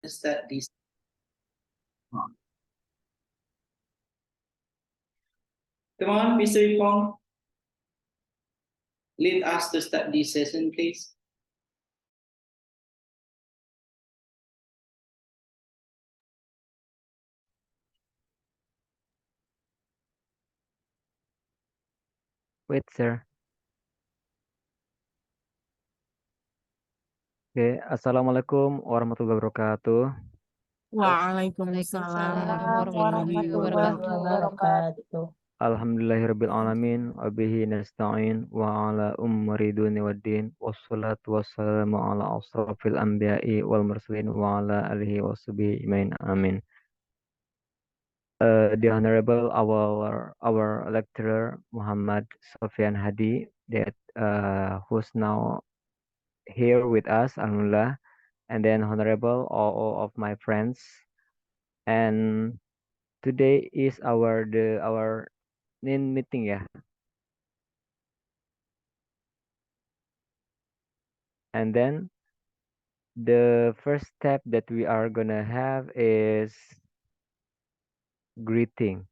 start this. Come on, Mr. Ipong. Lead us to start this session, please. Wait, sir. Oke, Assalamualaikum warahmatullahi wabarakatuh. Waalaikumsalam warahmatullahi wabarakatuh. Alhamdulillahirabbil alamin wa bihi nasta'in wa ala umri dunya waddin wassalatu wassalamu ala asrafil anbiya'i wal mursalin wa ala alihi washabihi ajmain. Amin. The Honorable our lecturer Muhammad Sofyan Hadi that who's now here with us, alhamdulillah, and then Honorable all of my friends, and today is our NIN meeting ya. And then the first step that we are gonna have is greeting.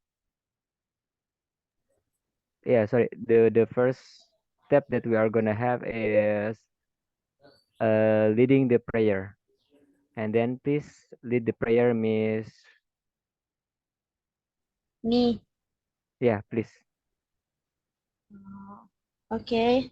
Yeah, sorry. The first step that we are gonna have is leading the prayer. And then please lead the prayer, Miss. Me. Yeah, please. Okay.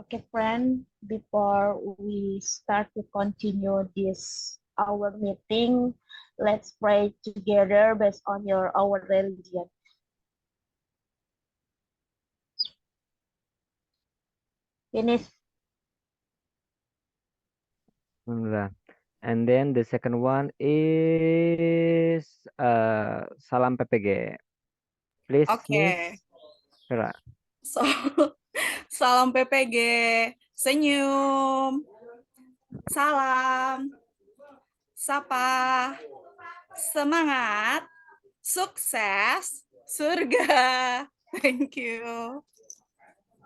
Okay, friend. Before we start to continue this our meeting, let's pray together based on our religion. Finish. Alhamdulillah. And then the second one is salam PPG. Please, Oke. Miss Vera. So, salam PPG. Senyum. Salam. Sapa. Semangat. Sukses. Surga. Thank you.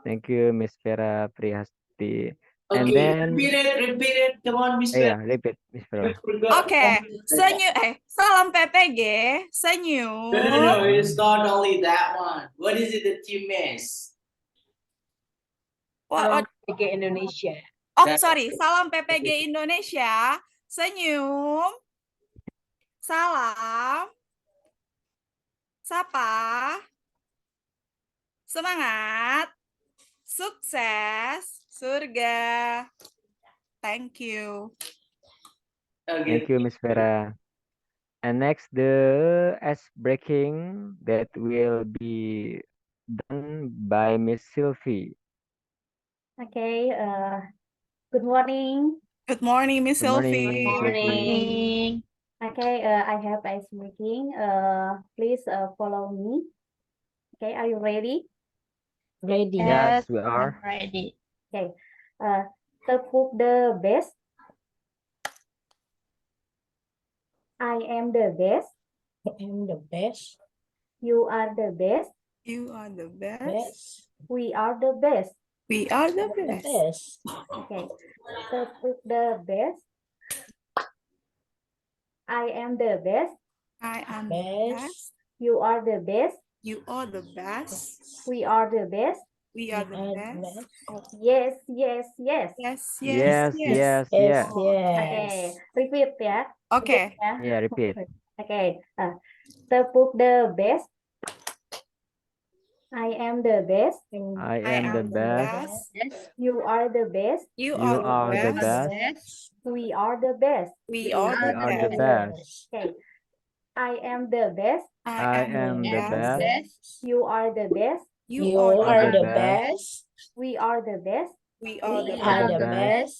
Thank you, Miss Vera Prihasti. Okay, And then repeat it. Come on, Miss yeah, repeat, Miss Vera. Oke. Salam PPG. Senyum. No, it's not only that one. What is it that you miss? Salam PPG Indonesia. Oh, sorry. Salam PPG Indonesia. Senyum. Salam. Sapa. Semangat. Sukses. Surga. Thank you. Okay. Thank you, Miss Vera. And next, the ice breaking that will be done by Miss Sylvie. Okay, good morning. Good morning, Miss Good morning, Sylvie. Miss Sylvie. Okay, I have ice making. Please follow me. Okay, are you ready? Ready. Yes, we are. Ready. Okay, tepuk the best. I am the best. I am the best. You are the best. You are the best. We are the best. We are the best. Okay, tepuk the best. I am the best. I am the best. You are the best. You are the best. We are the best. We are the best. Yes, yes, yes. Yes, Yes, yes, yes. Okay, repeat ya. Okay. Repeat ya. Yeah, repeat. Okay, tepuk the best. I am the best. I am the best. You are the best. You You are are the the best. best. We are the best. We are We are the best. Okay, I am the best. I am the best. You are the best. You You are are the best. We are the best. We are We the are best. the best.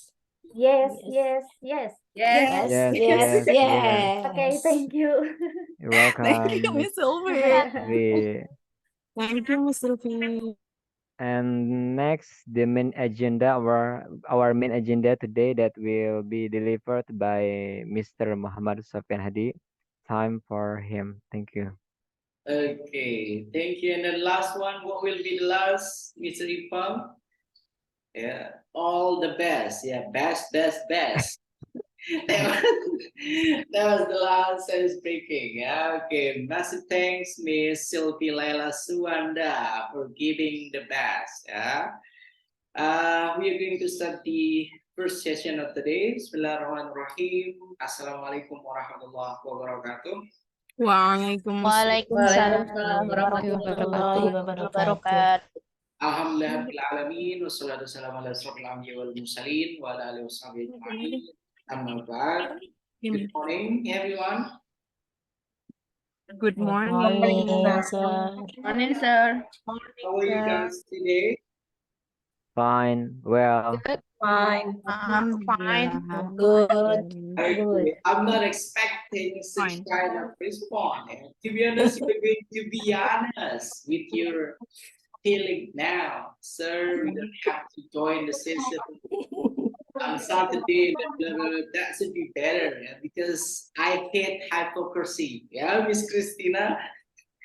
Yes, yes, yes. Yes. Yes, yes, yes. Okay, thank you. You're Thank you, welcome. Miss Sylvie. Thank you, Miss Sylvie. And next, the main agenda, our main agenda today that will be delivered by Mr. Muhammad Sofyan Hadi. Time for him. Thank you. Okay, thank you. And the last one, what will be the last, Mr. Ipang? Yeah, all the best. Yeah, best. That was, that was the last I was speaking. Yeah, okay. Massive thanks, Miss Sylvie Laila Suwanda, for giving the best. Yeah. We are going to start the first session of the day. Bismillahirrahmanirrahim. Assalamualaikum warahmatullahi wabarakatuh. Waalaikumsalam. Waalaikumsalam warahmatullahi warahmatullahi wabarakatuh. Alhamdulillah bil alamin wassalatu wassalamu ala asyrofil anbiya'i wal mursalin wa ala alihi washabihi ajma'in. Amma ba'd. Good morning, everyone. Good morning. Morning, sir. Morning, sir. How are you guys today? Fine. Well, Fine. I'm Fine. fine. Good. Okay. I'm not expecting such Fine. kind of response. To be honest, you're going to be honest with your feeling now. Sir, we don't have to join the session on Saturday. Blah, blah, blah. That should be better, yeah, because I hate hypocrisy. Yeah, Miss Christina.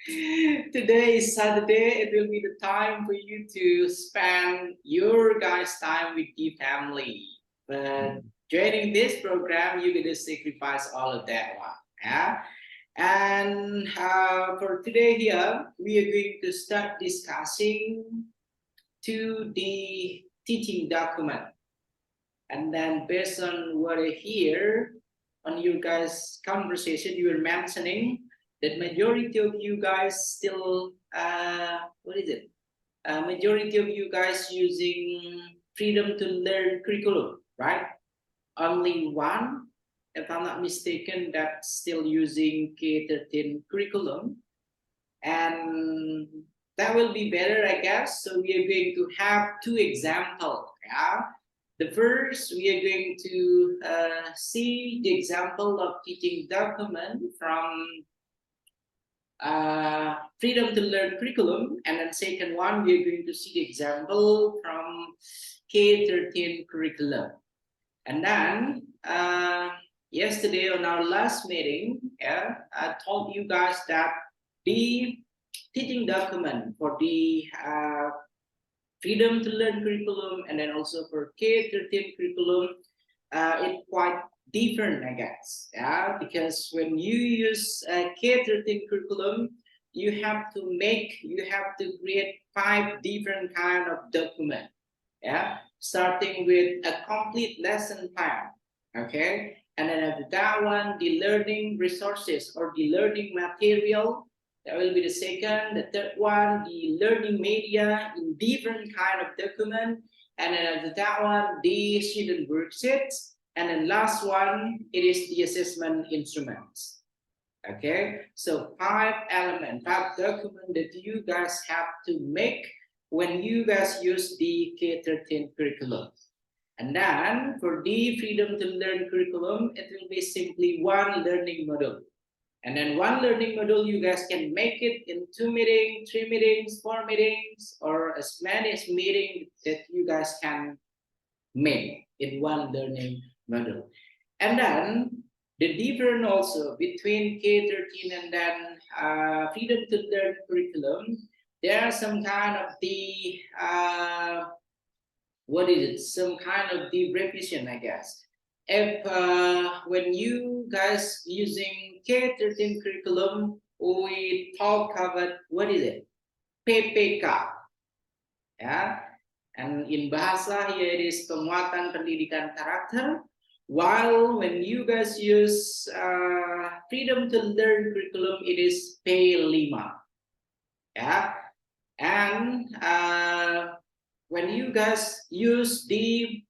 Today is Saturday. It will be the time for you to spend your guys' time with your family. But joining this program, you're gonna sacrifice all of that one. Yeah. And for today here, we are going to start discussing to the teaching document. And then based on what I hear on your guys' conversation, you were mentioning that majority of you guys still, what is it? Majority of you guys using freedom to learn curriculum, right? Only one, if I'm not mistaken, that's still using K-13 curriculum. And that will be better, I guess. So we are going to have two examples. Yeah. The first, we are going to see the example of teaching document from freedom to learn curriculum, and then second one, we are going to see the example from K-13 curriculum. And then yesterday on our last meeting, yeah, I told you guys that the teaching document for the freedom to learn curriculum and then also for K-13 curriculum, it's quite different, I guess. Yeah, because when you use K-13 curriculum, you have to create 5 different kind of document. Yeah, starting with a complete lesson plan. Okay, and then after that one, the learning resources or the learning material. That will be the second. The third one, the learning media in different kind of document. And then after that one, the student worksheets. And then last one, it is the assessment instruments. Okay, so 5 elements, 5 documents that you guys have to make when you guys use the K-13 curriculum. And then for the freedom to learn curriculum, it will be simply one learning module. And then one learning module, you guys can make it in 2 meetings, 3 meetings, 4 meetings, or as many as meetings that you guys can make in one learning module. And then the difference also between K-13 and then freedom to learn curriculum, there are some kind of the, what is it? Some kind of the revision, I guess. If when you guys using K-13 curriculum, we talk about what is it? PPG, yeah. And in bahasa here it is penguatan pendidikan karakter. While when you guys use freedom to learn curriculum, it is P5, yeah. And when you guys use the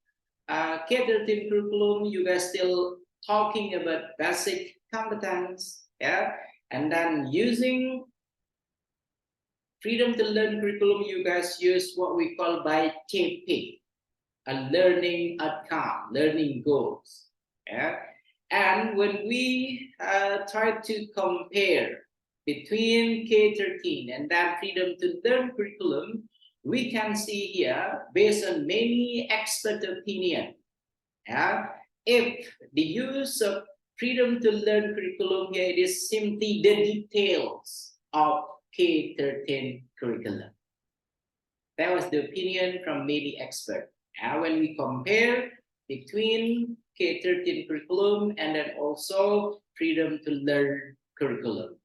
K-13 curriculum, you guys still talking about basic competence, yeah, and then using freedom to learn curriculum, you guys use what we call by TP, a learning outcome, learning goals, yeah. And when we try to compare between K-13 and then freedom to learn curriculum, we can see here, based on many expert opinion, yeah, if the use of freedom to learn curriculum here, it is simply the details of K-13 curriculum. That was the opinion from many experts. when we compare between K-13 curriculum and then also freedom to learn curriculum.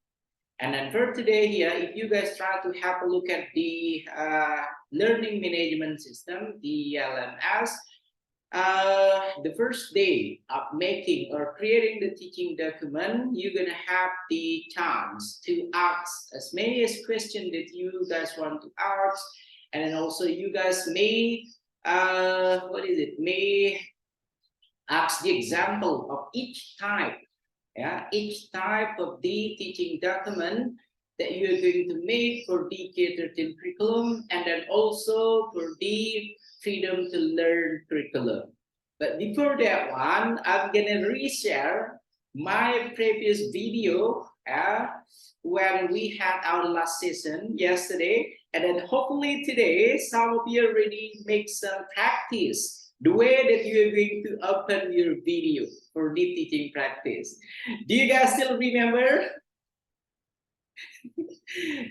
And then for today here, if you guys try to have a look at the learning management system, the LMS, the first day of making or creating the teaching document, you're gonna have the chance to ask as many as questions that you guys want to ask, and then also you guys may may ask the example of each type, each type of the teaching document that you're going to make for the K-13 curriculum, and then also for the freedom to learn curriculum. But before that one, I'm gonna reshare my previous video when we had our last session yesterday, and then hopefully today some of you already make some practice the way that you're going to open your video for the teaching practice. Do you guys still remember?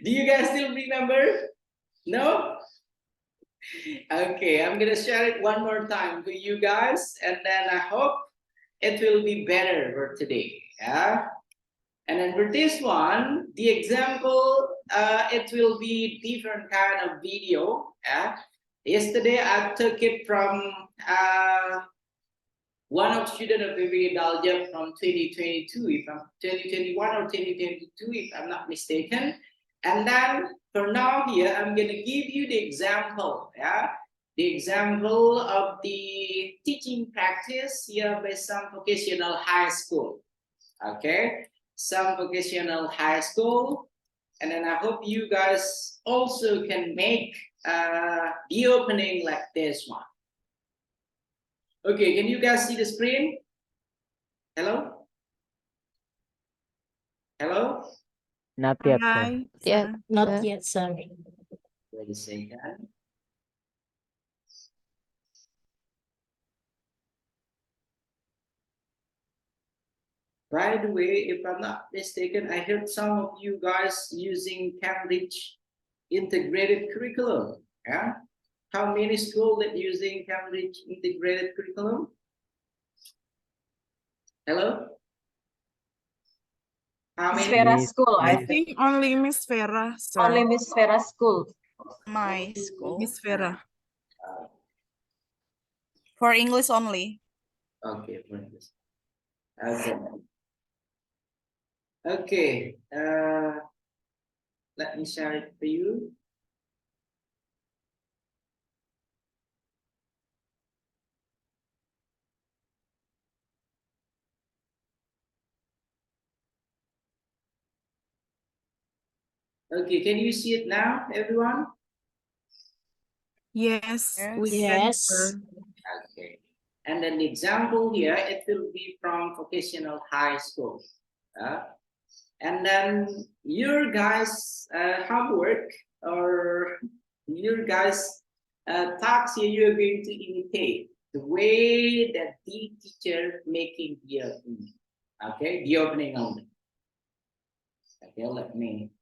Do you guys still remember? No? Okay, I'm gonna share it one more time for you guys, and then I hope it will be better for today. And then for this one, the example, it will be different kind of video. Yesterday I took it from one of student of PPG Daljab from 2022, if I'm 2021 or 2022, if I'm not mistaken. And then for now here, I'm gonna give you the example, the example of the teaching practice here by some vocational high school. Okay, some vocational high school, and then I hope you guys also can make the opening like this one. Okay, can you guys see the screen? Hello? Hello? Not yet, sir. Hi. Yeah, not sir. yet, sir. Wait a second. By the way, if I'm not mistaken, I heard some of you guys using Cambridge integrated curriculum. How many schools that using Cambridge integrated curriculum? Hello? How Miss many? Vera School, I I think. think only Miss Vera, sir. Only Miss Vera School. My school Miss Vera. for English only. Okay, for this. Okay. Okay. Let me share it for you. Okay, can you see it now, everyone? Yes, we can, Yes. sir. Okay. And then the example here, it will be from vocational high school. And then your guys' homework or your guys' tasks here, you're going to imitate the way that the teacher making the opening. Okay, the opening only. Okay, let me.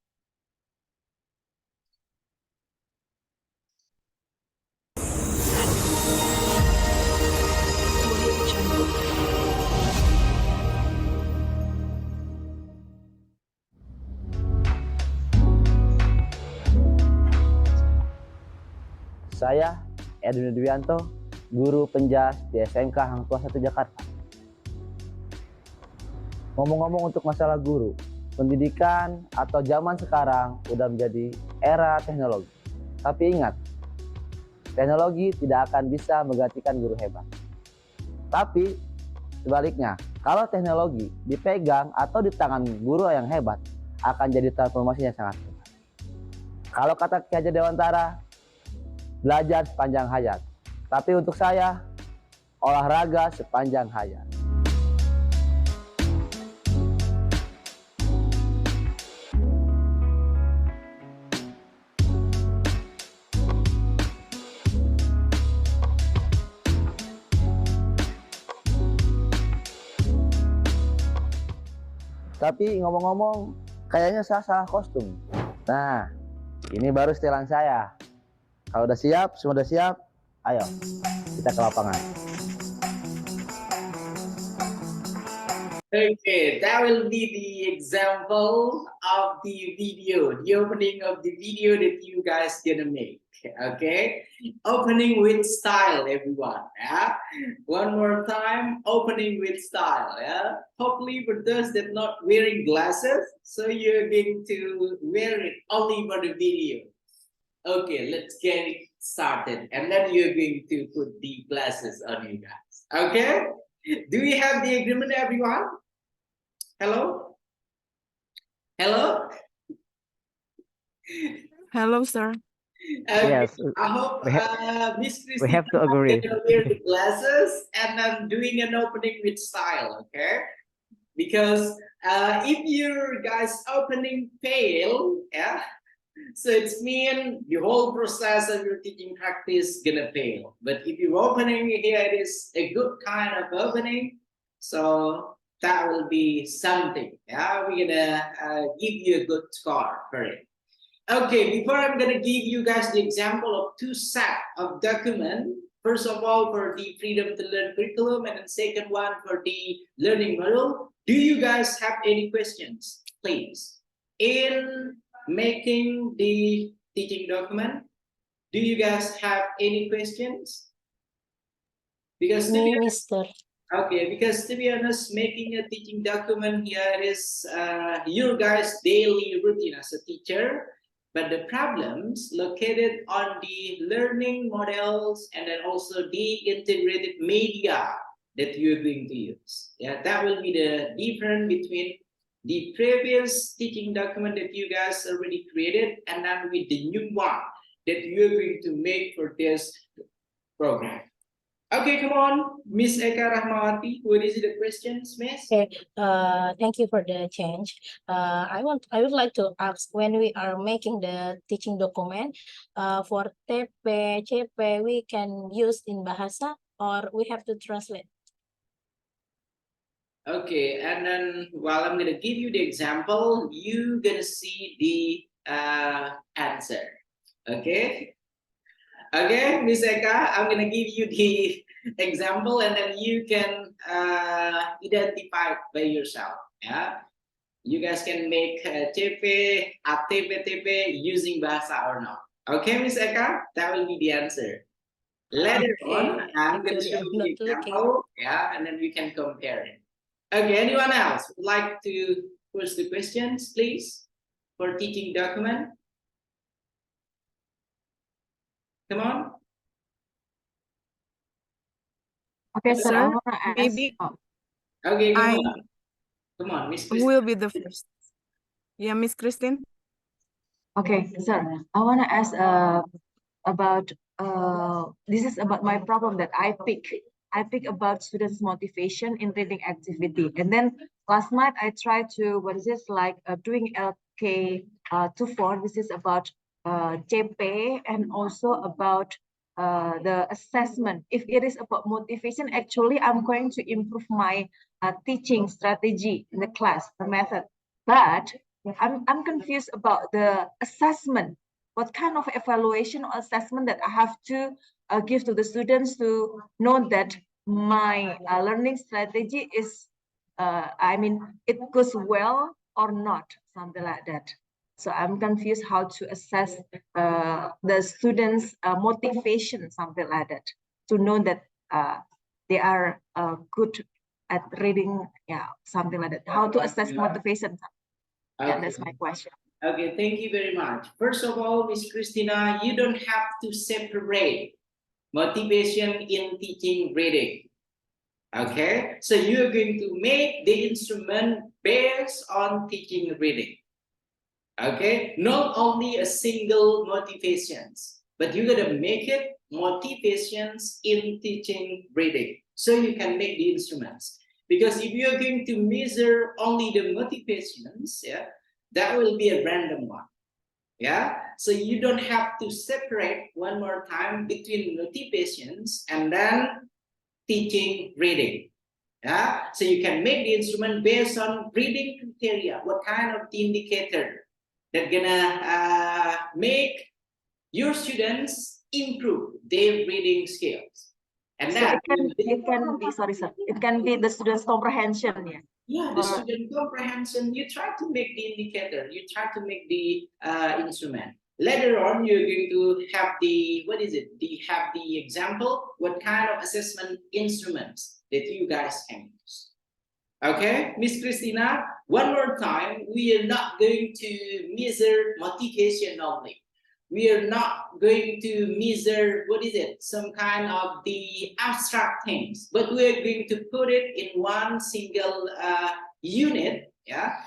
Saya, Edwin Dwianto, guru penjas di SMK Hang Tuah 1 Jakarta. Ngomong-ngomong untuk masalah guru, pendidikan atau zaman sekarang udah menjadi era teknologi. Tapi ingat, teknologi tidak akan bisa menggantikan guru hebat. Tapi sebaliknya, kalau teknologi dipegang atau di tangan guru yang hebat, akan jadi transformasinya sangat hebat. Kalau kata Ki Hajar Dewantara, belajar sepanjang hayat. Tapi untuk saya, olahraga sepanjang hayat. Tapi ngomong-ngomong, kayaknya saya salah kostum. Nah, ini baru setelan saya. Kalau udah siap, semua udah siap, ayo. kita ke lapangan. Okay, that will be the example of the video, the opening of the video that you guys gonna make. Okay, opening with style, everyone. Yeah, one more time, opening with style. Yeah, hopefully for those that not wearing glasses, so you're going to wear it only for the video. Okay, let's get it started, and then you're going to put the glasses on you guys. Okay, do we have the agreement, everyone? Hello? Hello? Hello, sir. Okay, Yes, I hope Miss we Christina have to agree. gonna wear the glasses and I'm doing an opening with style, okay? Because if your guys opening fail, yeah, so it's mean the whole process of your teaching practice gonna fail. But if your opening here it is a good kind of opening, so that will be something. Yeah, we're gonna give you a good score for it. Okay, before I'm gonna give you guys the example of two set of document. First of all, for the freedom to learn curriculum, and then second one for the learning model. Do you guys have any questions, please? In making the teaching document, do you guys have any questions? Because to be Mister. okay, because to be honest, making a teaching document here is your guys' daily routine as a teacher, but the problems located on the learning models and then also the integrated media that you're going to use. Yeah, that will be the difference between the previous teaching document that you guys already created and then with the new one that you're going to make for this program. Okay, come on, Miss Eka Rahmawati. What is the questions, Miss? Okay. Thank you for the change. I would like to ask, when we are making the teaching document, for TP, CP, we can use in Bahasa or we have to translate. Okay, and then while I'm gonna give you the example, you gonna see the answer. Okay. Okay, Miss Eka, I'm gonna give you the example, and then you can identify it by yourself. Yeah, you guys can make CP, ATP, TP using bahasa or not. Okay, Miss Eka, that will be the answer. Later on, I'm gonna Actually, show I'm you the not looking. example. Yeah, and then we can compare it. Okay, anyone else would like to pose the questions, please, for teaching document? Come on. Okay, sir, I wanna ask. maybe Okay, come I on. Come on, Miss who Christina. will be the first? Yeah, Miss Christine. Okay, sir. I want to ask about this is about my problem that I pick about students' motivation in reading activity. And then last night I tried to doing LK 24. This is about CP and also about the assessment. If it is about motivation, actually I'm going to improve my teaching strategy in the class, the method. But I'm confused about the assessment. What kind of evaluation or assessment that I have to give to the students to know that my learning strategy is, it goes well or not, something like that. So I'm confused how to assess the students' motivation, something like that, to know that they are good at reading, yeah, something like that. How to assess motivation? Yeah, that's my question. Okay, thank you very much. First of all, Miss Christina, you don't have to separate motivation in teaching reading. Okay, so you're going to make the instrument based on teaching reading. Okay, not only a single motivations, but you're gonna make it motivations in teaching reading. So you can make the instruments. Because if you're going to measure only the motivations, yeah, that will be a random one. Yeah, so you don't have to separate one more time between motivations and then teaching reading. Yeah, so you can make the instrument based on reading criteria. What kind of the indicator that gonna make your students improve their reading skills? And So then it can be, sorry, sir. It can be the student's comprehension, yeah. yeah, the Or- student comprehension, you try to make the indicator, you try to make the instrument. Later on, you're going to have the, what is it? Have the example, what kind of assessment instruments that you guys can use. Okay, Miss Christina, one more time, we are not going to measure motivation only. We are not going to measure, what is it, some kind of the abstract things, but we are going to put it in one single unit. Yeah,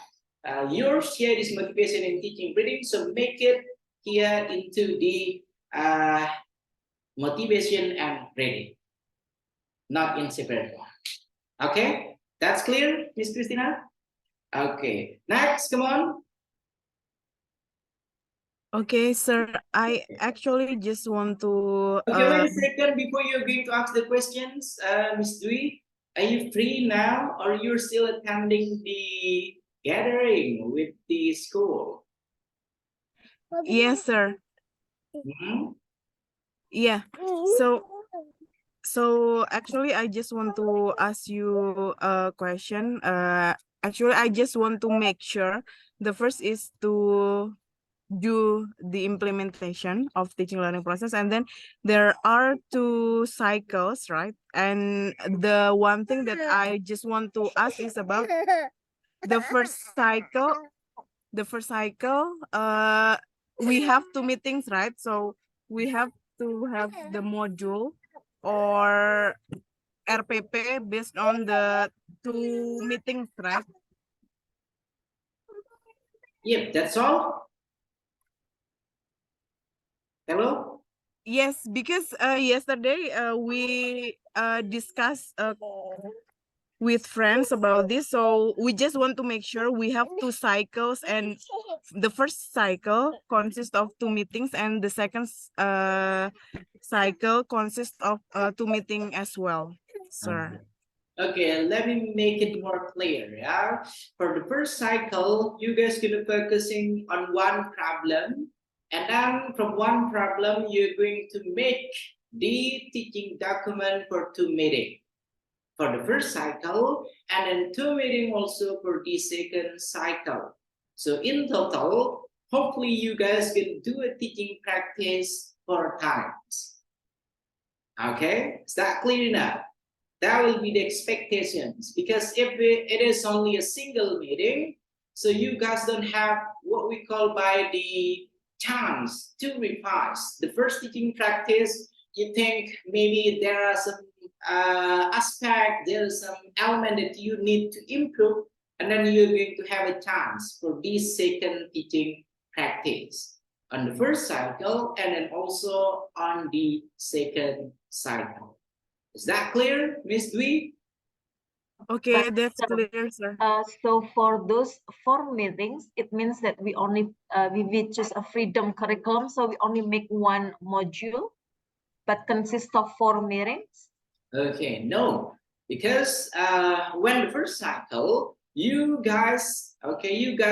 yours here is motivation in teaching reading, so make it here into the motivation and reading, not in separate one. Okay, that's clear, Miss Christina? Okay, next, come on. Okay, sir. I actually just want to. Okay, wait a second before you're going to ask the questions, Miss Dwi. Are you free now, or you're still attending the gathering with the school? Yes, sir. Hmm? Yeah. So actually, I just want to ask you a question. Actually, I just want to make sure. The first is to do the implementation of teaching learning process, and then there are 2 cycles, right? And the one thing that I just want to ask is about the first cycle. We have 2 meetings, right? So we have to have the module or RPP based on the 2 meetings, right? Yep, that's all. Hello? Yes, because yesterday we discussed with friends about this, so we just want to make sure we have 2 cycles, and the first cycle consists of 2 meetings, and the second cycle consists of 2 meetings as well, sir. Okay, let me make it more clear. Yeah, for the first cycle, you guys gonna focusing on one problem, and then from one problem, you're going to make the teaching document for 2 meetings for the first cycle, and then 2 meetings also for the second cycle. So in total, hopefully you guys can do a teaching practice 4 times. Okay, is that clear enough? That will be the expectations, because if it is only a single meeting, so you guys don't have what we call by the chance to revise the first teaching practice. You think maybe there are some aspect, there's some element that you need to improve, and then you're going to have a chance for this second teaching practice on the first cycle, and then also on the second cycle. Is that clear, Miss Dwi? Okay, But, that's sir, clear, sir. So for those 4 meetings, it means that we only we choose a freedom curriculum, so we only make 1 module, but consists of 4 meetings. Okay, no, because when the first cycle, you guys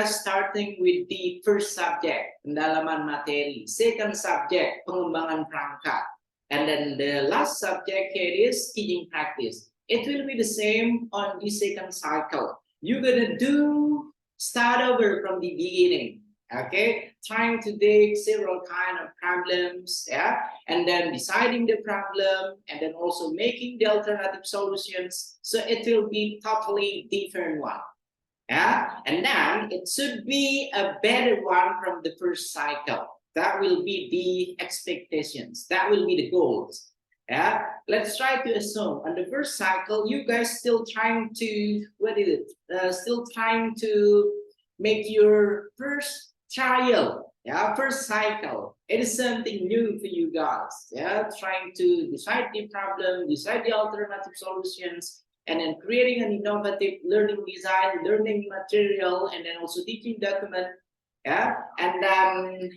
starting with the first subject, pendalaman materi, second subject, pengembangan perangkat, and then the last subject here is teaching practice. It will be the same on the second cycle. You're gonna start over from the beginning. Okay, trying to take several kind of problems, yeah, and then deciding the problem, and then also making the alternative solutions. So it will be totally different one, yeah, and then it should be a better one from the first cycle. That will be the expectations. That will be the goals. Yeah, let's try to assume on the first cycle, you guys still trying to still trying to make your first trial, yeah, first cycle. It is something new for you guys, yeah, trying to decide the problem, decide the alternative solutions, and then creating an innovative learning design, learning material, and then also teaching document, yeah. And then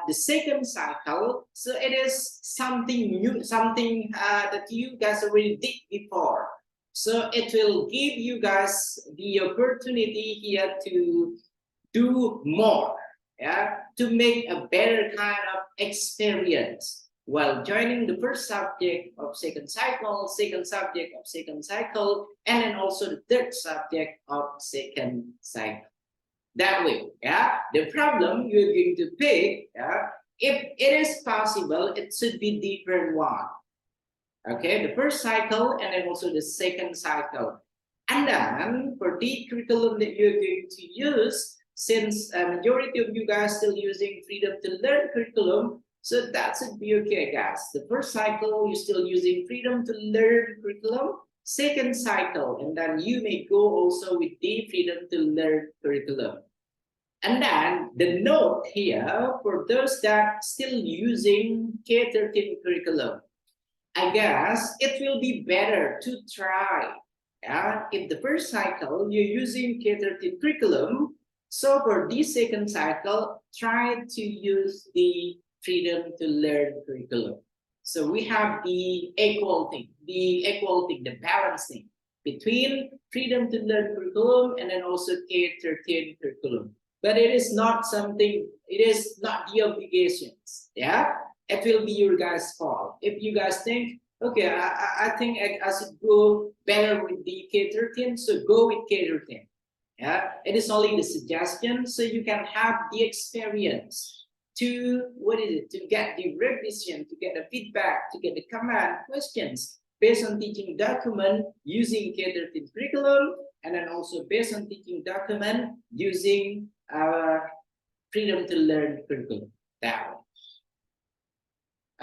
the second cycle, so it is something new, something that you guys already did before. So it will give you guys the opportunity here to do more, yeah, to make a better kind of experience. while joining the first subject of second cycle, second subject of second cycle, and then also the third subject of second cycle. That way, yeah, the problem you're going to pick, yeah, if it is possible, it should be different one. Okay, the first cycle and then also the second cycle. And then for the curriculum that you're going to use, since a majority of you guys still using freedom to learn curriculum, so that should be okay, guys. The first cycle, you're still using freedom to learn curriculum. Second cycle, and then you may go also with the freedom to learn curriculum. And then the note here for those that still using K-13 curriculum, I guess it will be better to try. Yeah, in the first cycle, you're using K-13 curriculum. So for the second cycle, try to use the freedom to learn curriculum. So we have the equal thing, the balancing between freedom to learn curriculum and then also K-13 curriculum. But it is not something, it is not the obligations. Yeah, it will be your guys' fault. If you guys think, okay, I think I should go better with the K-13, so go with K-13. Yeah, it is only the suggestion, so you can have the experience to, to get the revision, to get the feedback, to get the comment, questions based on teaching document using K-13 curriculum, and then also based on teaching document using freedom to learn curriculum. That one.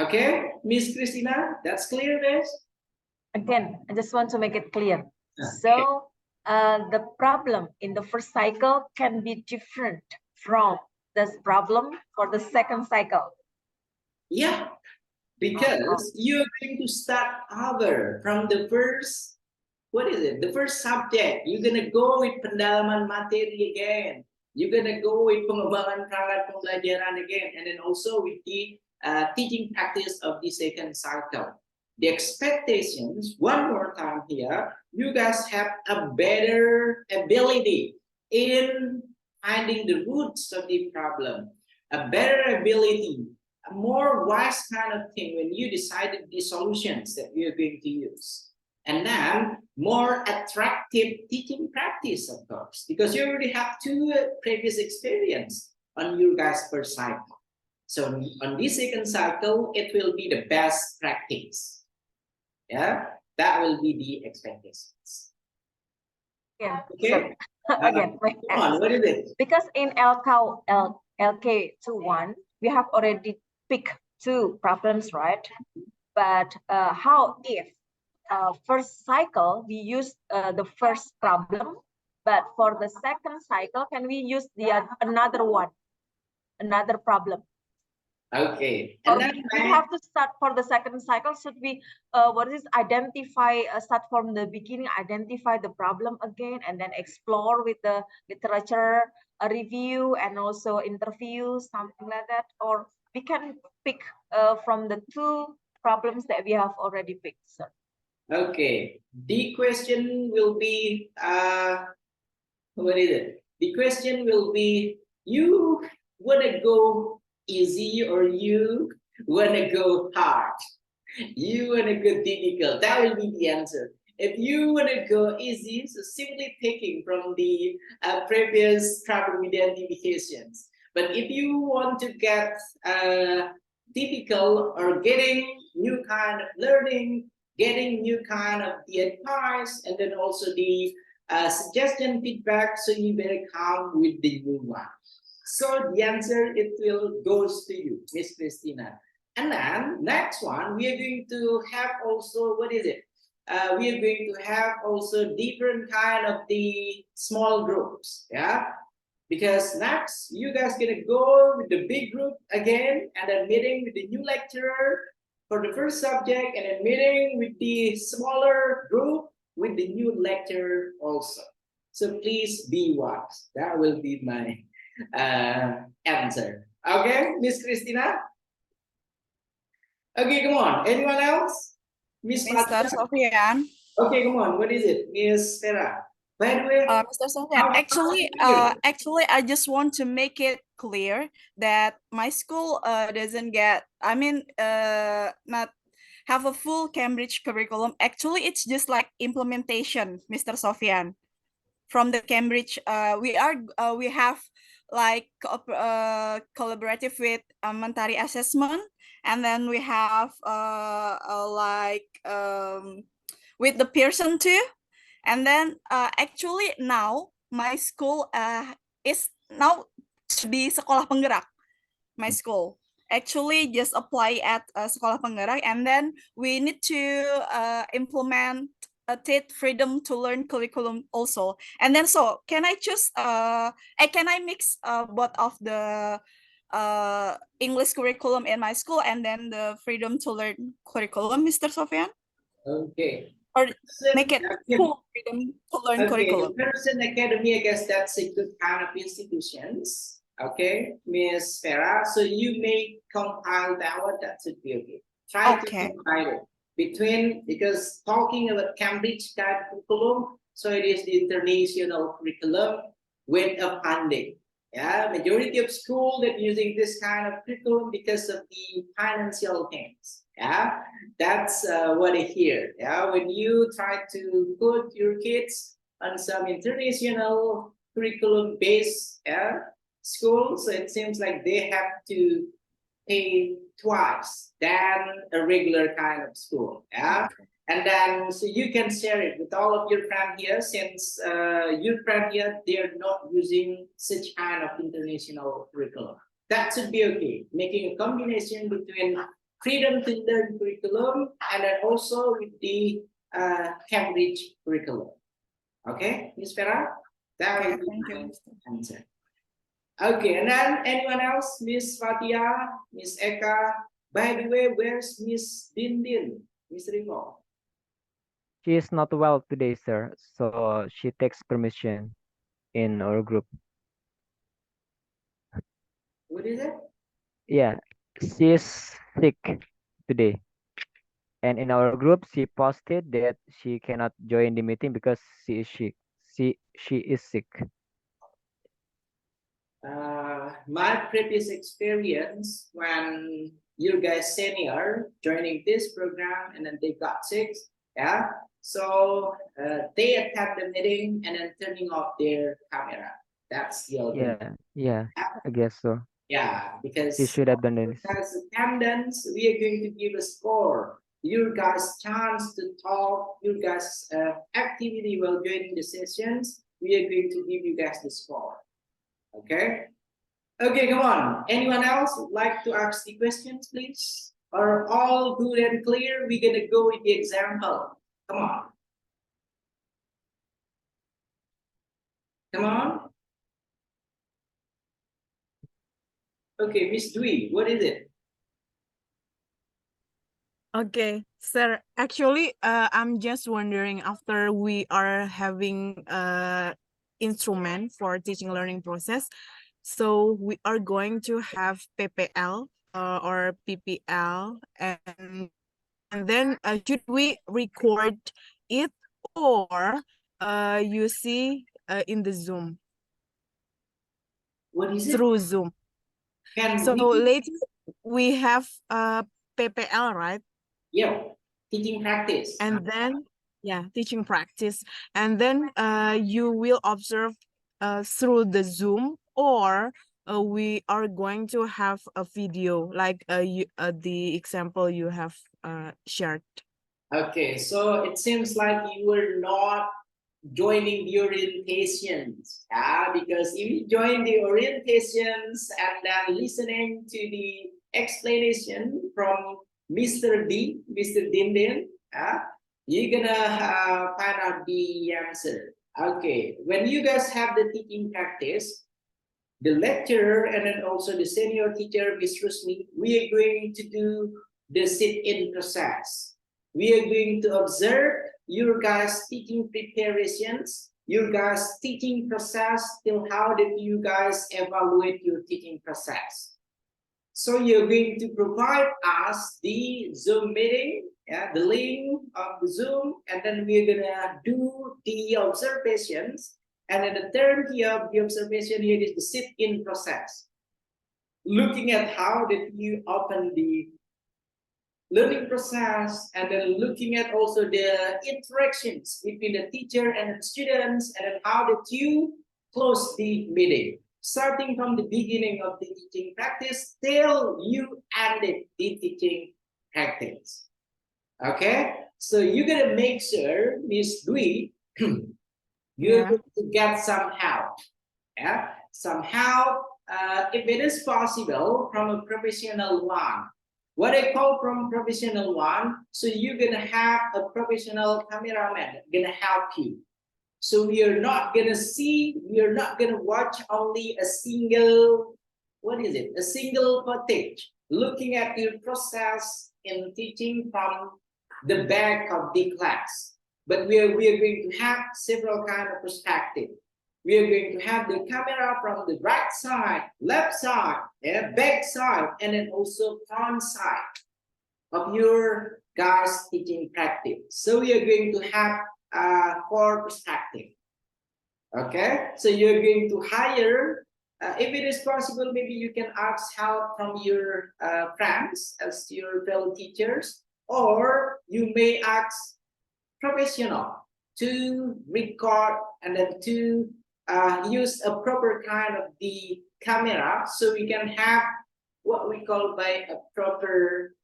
Okay, Miss Christina, that's clear, guys? Again, I just want to make it clear. Okay. So the problem in the first cycle can be different from this problem for the second cycle. Yeah, because you're going to start over from the first, the first subject. You're going to go with pendalaman materi again. You're going to go with pengembangan perangkat pembelajaran again, and then also with the teaching practice of the second cycle. The expectations, one more time here, you guys have a better ability in finding the roots of the problem, a better ability, a more wise kind of thing when you decided the solutions that you're going to use. And then more attractive teaching practice, of course, because you already have two previous experience on your guys' first cycle. So on this second cycle, it will be the best practice. Yeah, that will be the expectations. Yeah. Okay. So, again, Come on, what is it? because in LK21, we have already picked two problems, right? But how if first cycle we use the first problem, but for the second cycle, can we use the another one, another problem? Okay. Or And then we have to start for the second cycle. Should we identify, start from the beginning, identify the problem again, and then explore with the literature, a review, and also interview, something like that? Or we can pick from the two problems that we have already picked, sir. Okay, the question will be, what is it? The question will be, you want to go easy or you want to go hard? You want to go difficult? That will be the answer. If you want to go easy, so simply taking from the previous problem identifications. But if you want to get difficult or getting new kind of learning, getting new kind of the advice, and then also the suggestion feedback, so you better come with the new one. So the answer, it will goes to you, Miss Christina. And then next one, we are going to have also, we are going to have also different kind of the small groups, yeah? Because next, you guys gonna go with the big group again, and then meeting with the new lecturer for the first subject, and then meeting with the smaller group with the new lecturer also. So please be wise. That will be my answer. Okay, Miss Christina? Okay, come on. Anyone else? Miss Mr. Fatia? Sofian. Okay, come on. What is it? Miss Sarah. By the way, Mr. Sofyan, actually, I just want to make it clear that my school doesn't get, not have a full Cambridge curriculum. Actually, it's just like implementation, Mr. Sofyan. From the Cambridge, we have like collaborative with Mentari assessment, and then we have with the Pearson too. And then actually now my school is now di Sekolah Penggerak. My school actually just apply at Sekolah Penggerak, and then we need to implement a TED freedom to learn curriculum also. And then so can I choose can I mix both of the English curriculum in my school and then the freedom to learn curriculum, Mr. Sofyan? Okay. Or make it full freedom to learn curriculum. Pearson Academy, I guess that's a good kind of institutions. Okay, Miss Farah. So you may compile that one. That should be okay. Try to compile it between, because talking about Cambridge type curriculum, so it is the international curriculum with a funding. Yeah, majority of school that using this kind of curriculum because of the financial things. Yeah, that's what I hear. Yeah, when you try to put your kids on some international curriculum based school, so it seems like they have to pay twice than a regular kind of school. Yeah. And then, so you can share it with all of your friends here, since your friends here, they're not using such kind of international curriculum. That should be okay. Making a combination between freedom to learn curriculum and then also with the Cambridge curriculum. Okay, Ms. Farah? That would be my answer. Okay, and then anyone else? Miss Fatia, Miss Eka. By the way, where's Miss Dindin? Miss Rico? She is not well today, sir, so she takes permission in our group. What is it? Yeah, she is sick today. And in our group, she posted that she cannot join the meeting because she is sick. She is sick. My previous experience when you guys senior joining this program and then they got sick, yeah. So they attend the meeting and then turning off their camera. That's the alternative. Yeah, I guess so. Yeah, because she should have done this. As attendance, we are going to give a score. Your guys' chance to talk, your guys' activity while joining the sessions, we are going to give you guys the score. Okay? Okay, come on. Anyone else would like to ask the questions, please? Are all good and clear? We're gonna go with the example. Come on. Come on. Okay, Miss Dwi, what is it? Okay, sir. Actually, I'm just wondering, after we are having instrument for teaching learning process, so we are going to have PPL or PPL, and then should we record it or you see in the Zoom? What is it? Through Zoom. So later we have PPL, right? Yeah, teaching practice. And then, yeah, teaching practice. And then you will observe through the Zoom, or we are going to have a video like the example you have shared. Okay, so it seems like you were not joining the orientations, because if you join the orientations and then listening to the explanation from Mr. Dindin, you're gonna find out the answer. Okay, when you guys have the teaching practice, the lecturer and then also the senior teacher, Ms. Rusmi, we are going to do the sit-in process. We are going to observe your guys' teaching preparations, your guys' teaching process, till how did you guys evaluate your teaching process. So you're going to provide us the Zoom meeting yeah, the link of the Zoom, and then we're gonna do the observations. And then the term here of the observation here is the sit-in process. Looking at how did you open the learning process, and then looking at also the interactions between the teacher and the students, and then how did you close the meeting, starting from the beginning of the teaching practice till you ended the teaching practice. Okay, so you're gonna make sure, Miss Dwi, you're Yeah. going to get some help. Yeah, some help, if it is possible, from a professional one. What I call from professional one, so you're gonna have a professional cameraman gonna help you. So we are not gonna see, we are not gonna watch only a single, what is it? A single footage, looking at your process in teaching from the back of the class. But we are going to have several kind of perspective. We are going to have the camera from the right side, left side, back side, and then also front side of your guys teaching practice. So we are going to have 4 perspective. Okay, so you're going to hire, if it is possible, maybe you can ask help from your friends as your fellow teachers, or you may ask professional to record and then to use a proper kind of the camera, so we can have what we call by a proper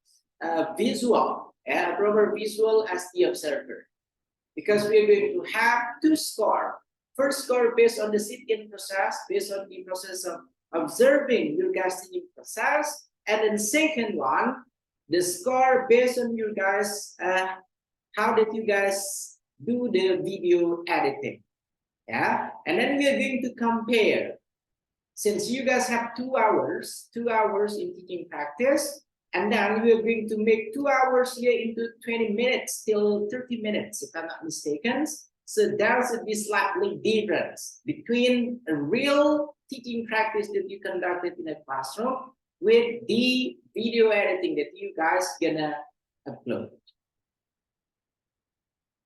visual, a proper visual as the observer, because we're going to have 2 score. First score based on the sit-in process, based on the process of observing your guys' teaching process, and then second one, the score based on your guys, how did you guys do the video editing? Yeah, and then we are going to compare. Since you guys have 2 hours, 2 hours in teaching practice, and then we are going to make 2 hours here into 20 minutes till 30 minutes, if I'm not mistaken. So there's a slightly difference between a real teaching practice that you conducted in a classroom with the video editing that you guys gonna upload.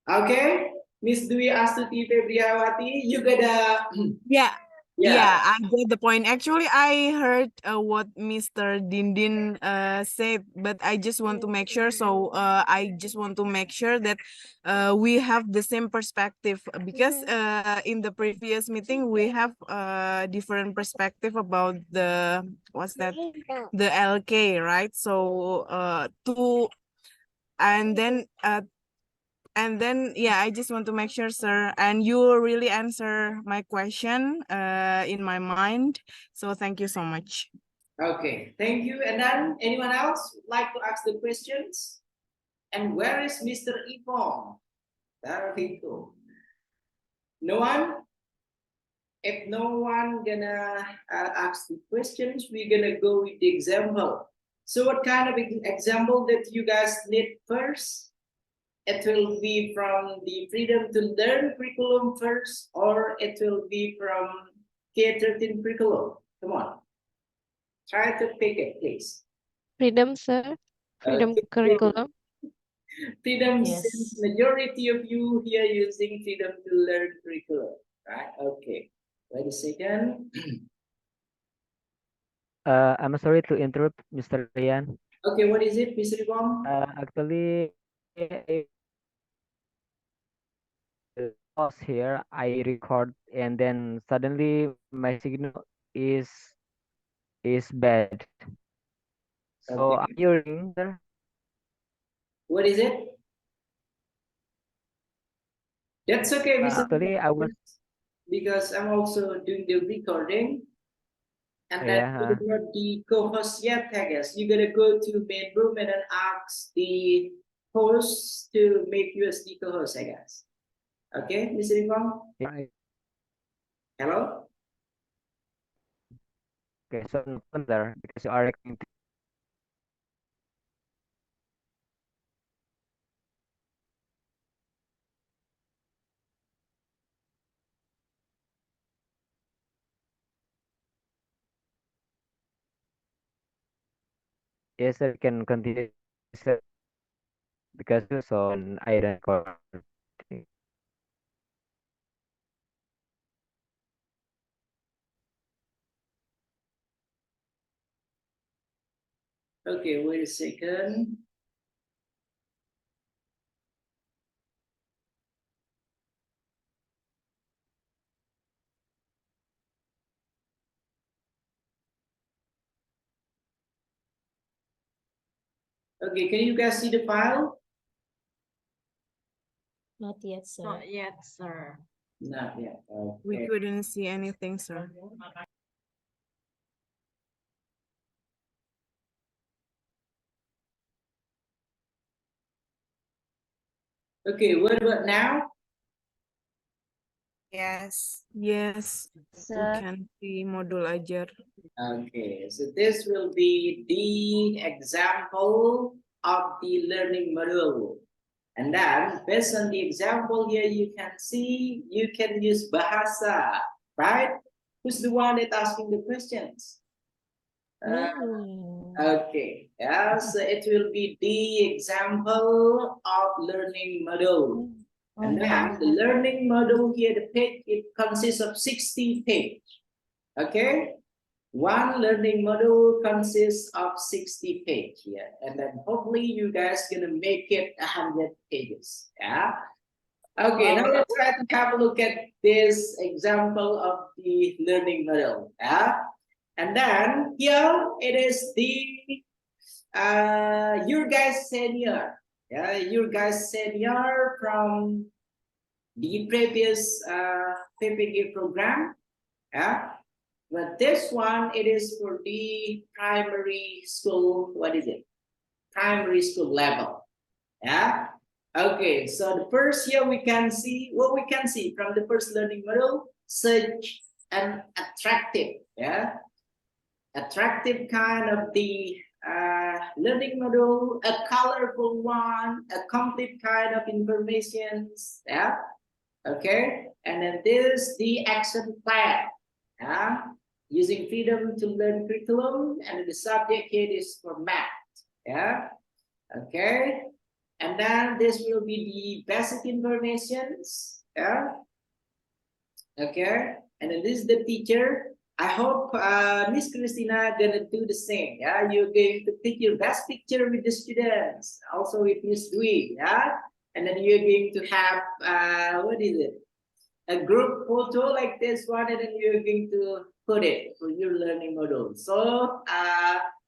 Okay, Miss Dwi Astuti Febriawati, you gotta Yeah. yeah. Yeah, I get the point. Actually, I heard what Mr. Dindin said, but I just want to make sure. So I just want to make sure that we have the same perspective, because in the previous meeting we have different perspective about the what's that, the LK, right? So and then yeah, I just want to make sure, sir, and you really answer my question in my mind, so thank you so much. Okay, thank you. And then anyone else would like to ask the questions? And where is Mr. Ipong? There we go. No one? If no one gonna ask the questions, we're gonna go with the example. So what kind of example that you guys need first? It will be from the Freedom to Learn curriculum first, or it will be from K-13 curriculum? Come on, try to pick it, please. Freedom, sir. Freedom Okay. curriculum. Freedom, Yes. since majority of you here using Freedom to Learn curriculum, right? Okay, wait a second. I'm sorry to interrupt, Mr. Rian. Okay, what is it, Mr. Ibom? Actually, pause here. I record, and then suddenly my signal is bad. So are Okay. you hearing, sir? What is it? That's okay, Mr. Actually, I was Because I'm also doing the recording, and then yeah. you're not the co-host yet, I guess. You're gonna go to main room and then ask the host to make you as the co-host, I guess. Okay, Mr. Ibom? Yeah. Hello? Okay, so no wonder because you are recording. Yes, sir. Can continue, sir. because it's on iron core. Okay, wait a second. Okay, can you guys see the file? Not yet, sir. Not yet, sir. Not yet. We Okay. couldn't see anything, sir. Okay, what about now? Yes. Yes. We Sir. can see module ajar. Okay, so this will be the example of the learning module. And then based on the example here, you can see you can use bahasa, right? Who's the one that asking the questions? Okay, yeah, so it will be the example of learning module. And then the learning module here, the page, it consists of 60 pages. Okay, one learning module consists of 60 pages here, and then hopefully you guys gonna make it 100 pages. Yeah. Okay, now let's try to have a look at this example of the learning module. Yeah. And then here it is the your guys senior. Yeah, your guys senior from the previous PPG program. Yeah. But this one, it is for the primary school, what is it? Primary school level, yeah? Okay, so the first here we can see, what we can see from the first learning model, such an attractive, yeah? Attractive kind of the learning model, a colorful one, a complete kind of information, yeah? Okay, and then this the action plan, yeah? Using freedom to learn curriculum, and the subject here is for math, yeah? Okay, and then this will be the basic informations, yeah? Okay, and then this is the teacher. I hope Miss Christina gonna do the same, yeah? You're going to pick your best picture with the students, also with Miss Dwi, yeah? And then you're going to have, what is it? A group photo like this one, and then you're going to put it for your learning module. So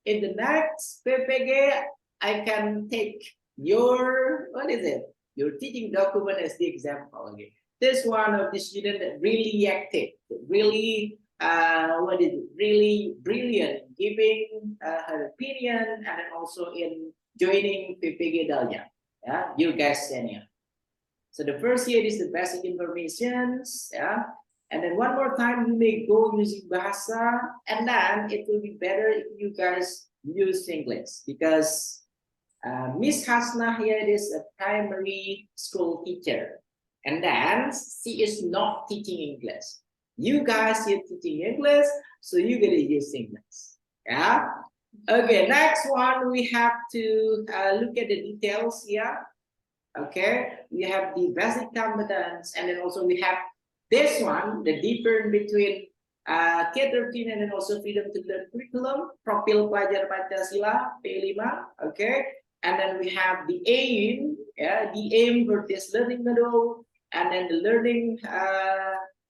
in the next PPG, I can take your, what is it? Your teaching document as the example. Okay. This one of the student that really active, really, what is it? Really brilliant, giving her opinion, and then also in joining PPG Daljab. Yeah, you guys senior. So the first here is the basic informations, yeah. And then one more time, you may go using bahasa, and then it will be better if you guys use English, because Miss Hasna here is a primary school teacher, and then she is not teaching English. You guys are teaching English, so you're gonna use English, yeah. Okay, next one we have to look at the details here. Okay, we have the basic competence, and then also we have this one, the difference between K13 and then also freedom to learn curriculum, Profil Pelajar Pancasila, P5, okay, and then we have the aim, yeah, the aim for this learning model, and then the learning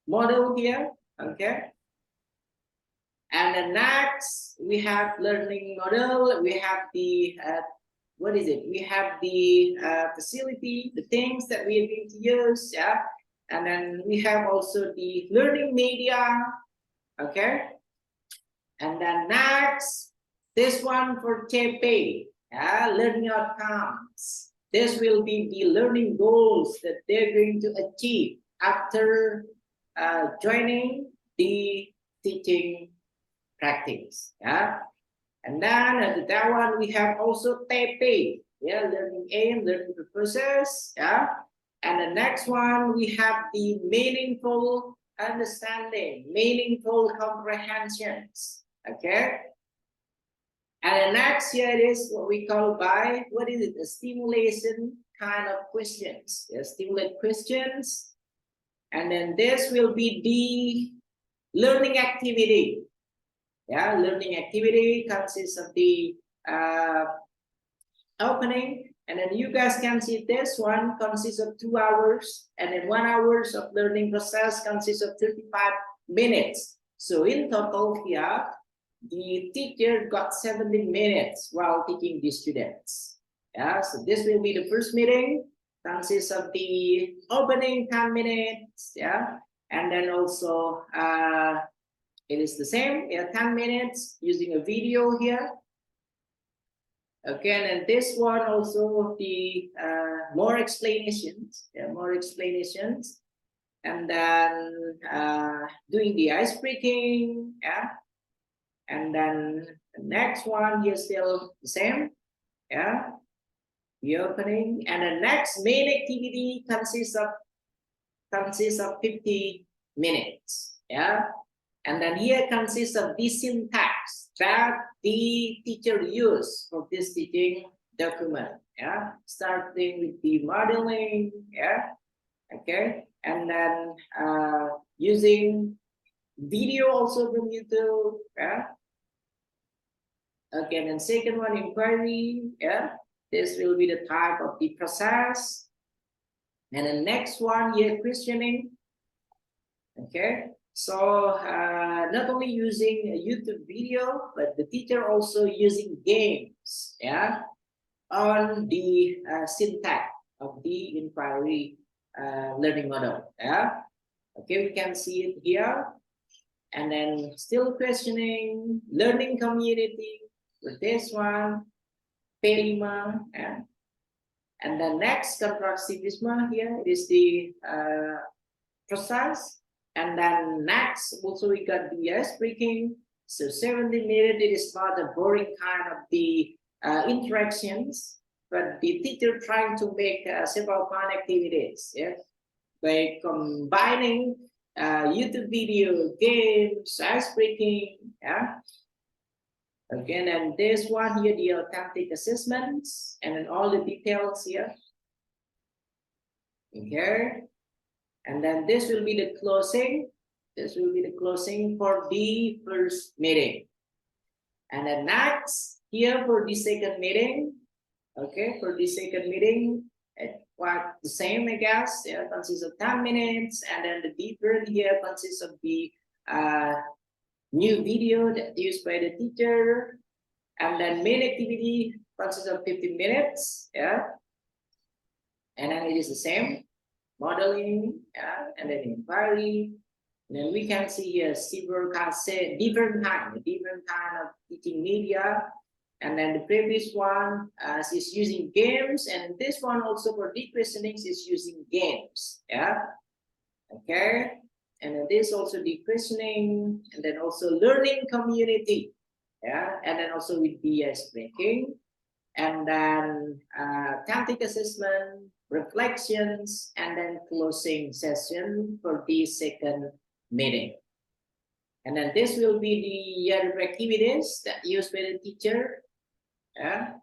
model here, okay. And then next, we have learning model, we have the what is it? We have the facility, the things that we are going to use, yeah. And then we have also the learning media, okay. And then next, this one for TP, yeah, learning outcomes. This will be the learning goals that they're going to achieve after joining the teaching practice, yeah. And then at that one, we have also TP, yeah, learning aim, learning purposes, yeah. And the next one, we have the meaningful understanding, meaningful comprehensions, okay. And then next here is what we call by, what is it? A stimulation kind of questions. Yeah, stimulate questions. And then this will be the learning activity. Yeah, learning activity consists of the opening, and then you guys can see this one consists of 2 hours, and then 1 hours of learning process consists of 35 minutes. So in total here, the teacher got 70 minutes while teaching the students. Yeah, so this will be the first meeting, consists of the opening 10 minutes, yeah, and then also it is the same, 10 minutes using a video here. Okay, and then this one also the more explanations, more explanations, and then doing the ice breaking, yeah, and then the next one here still the same, yeah, the opening, and the next main activity consists of 50 minutes, yeah. And then here consists of the syntax that the teacher used for this teaching document. Yeah, starting with the modeling. Yeah, okay, and then using video also from YouTube. Yeah, okay, and then second one inquiry. Yeah, this will be the type of the process. And the next one here questioning. Okay. So not only using a YouTube video, but the teacher also using games, yeah, on the syntax of the inquiry learning model, yeah. Okay, we can see it here, and then still questioning, learning community with this one, Pelima, yeah. And then next constructivism here is the process. And then next, also we got the ice breaking. So 70 minutes, it is not a boring kind of the interactions, but the teacher trying to make several fun activities, yeah, by combining YouTube video, games, ice breaking, yeah. Again, and this one here, the authentic assessments, and then all the details here. Okay. And then this will be the closing. This will be the closing for the first meeting. And then next, here for the second meeting. Okay, for the second meeting, quite the same, I guess. Yeah, consists of 10 minutes. And then the different here consists of the new video that used by the teacher. And then main activity consists of 15 minutes. Yeah. And then it is the same. Modeling, yeah, and then inquiry. And then we can see here different kind of teaching media. And then the previous one is using games, and this one also for deep questionings is using games. Yeah. Okay. And then this also deep questioning, and then also learning community. Yeah. And then also with BS breaking. And then tactic assessment, reflections, and then closing session for the second meeting. And then this will be the other activities that used by the teacher. Yeah.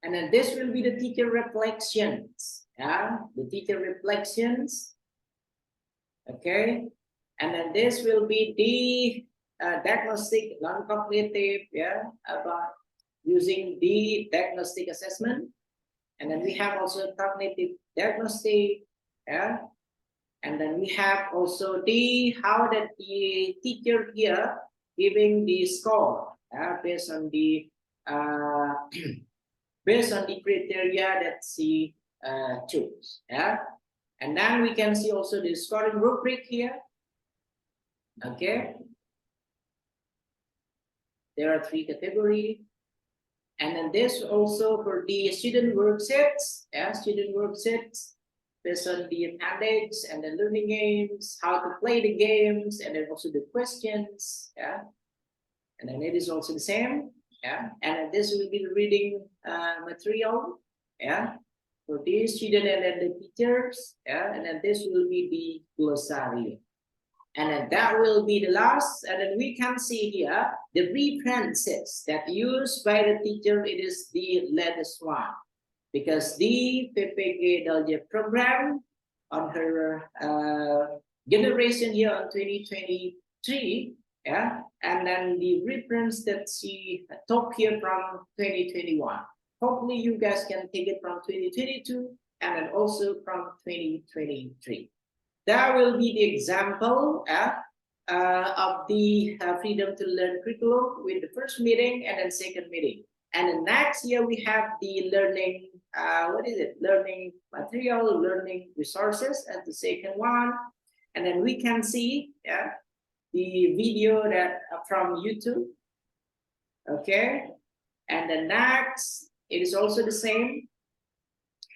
And then this will be the teacher reflections. Yeah, the teacher reflections. Okay. And then this will be the diagnostic non-cognitive, yeah, about using the diagnostic assessment. And then we have also cognitive diagnostic, yeah. And then we have also the how that the teacher here giving the score based on the based on the criteria that she chose, yeah. And then we can see also the scoring rubric here. Okay. There are 3 categories. And then this also for the student worksheets, yeah, student worksheets based on the appendix and the learning games, how to play the games, and then also the questions, yeah. And then it is also the same, yeah. And then this will be the reading material, yeah, for the student and then the teachers, yeah. And then this will be the glossary. And then that will be the last. And then we can see here the references that used by the teacher. It is the latest one, because the PPG Daljab program on her generation here on 2023, yeah, and then the reference that she took here from 2021. Hopefully you guys can take it from 2022 and then also from 2023. That will be the example of the freedom to learn curriculum with the first meeting and then second meeting. And then next year we have the learning, learning material, learning resources as the second one. And then we can see the video that from YouTube. Okay. And the next, it is also the same.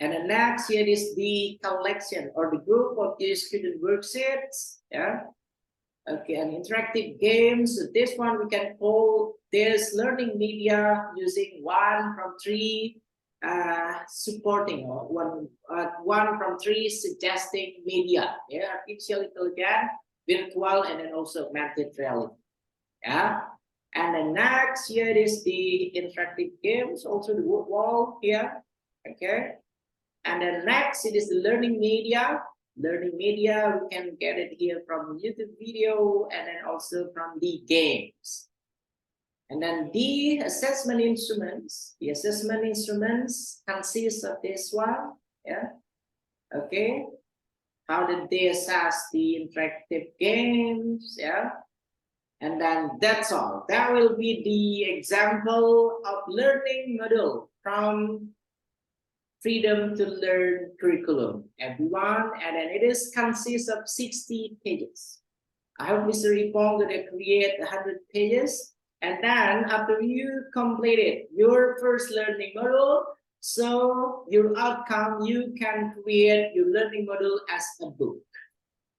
And the next here is the collection or the group of the student worksheets. Yeah. Okay, and interactive games. So this one we can call this learning media using 1 from 3 supporting, or one from 3 suggesting media. Yeah, artificial intelligence, virtual, and then also augmented reality. Yeah. And then next here is the interactive games, also the wood wall here. Okay. And then next it is the learning media. Learning media, we can get it here from YouTube video and then also from the games. And then the assessment instruments. The assessment instruments consist of this one. Yeah. Okay. How did they assess the interactive games? Yeah. And then that's all. That will be the example of learning module from Freedom to Learn curriculum, everyone. And then it is consists of 60 pages. I hope Mr. Ipong gonna create 100 pages. And then after you completed your first learning module, so your outcome, you can create your learning module as a book.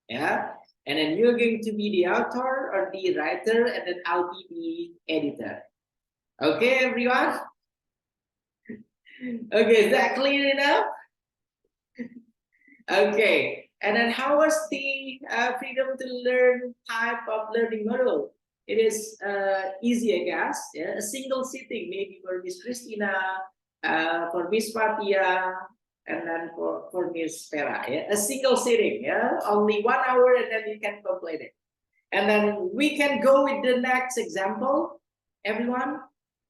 Yeah. And then you're going to be the author or the writer, and then I'll be the editor. Okay, everyone? Okay, is that clear enough? Okay, and then how was the freedom to learn type of learning model? It is easy, I guess. Yeah? A single sitting, maybe for Miss Christina, for Miss Fatia, and then for Miss Vera. Yeah? A single sitting, yeah, only 1 hour, and then you can complete it. And then we can go with the next example, everyone.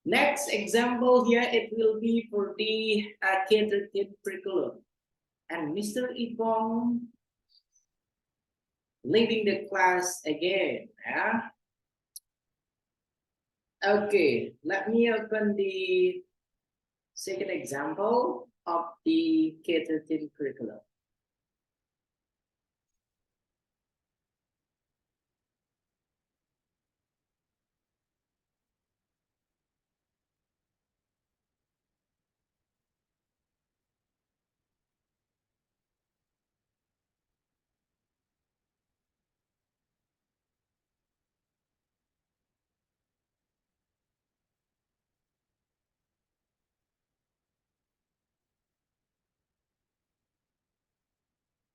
Next example here, it will be for the K-13 curriculum. And Mr. Ipong leaving the class again. Yeah? Okay, let me open the second example of the K-13 curriculum.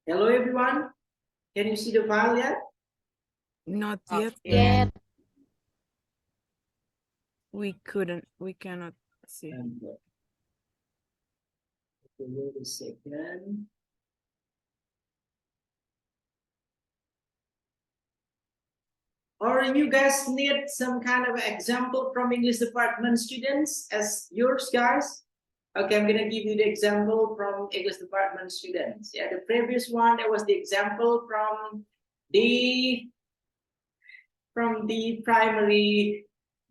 Hello, everyone. Can you see the file yet? Not yet. Yet. We cannot see. Okay, wait a second. Or you guys need some kind of example from English department students as yours, guys? Okay, I'm gonna give you the example from English department students. Yeah, the previous one, that was the example from the primary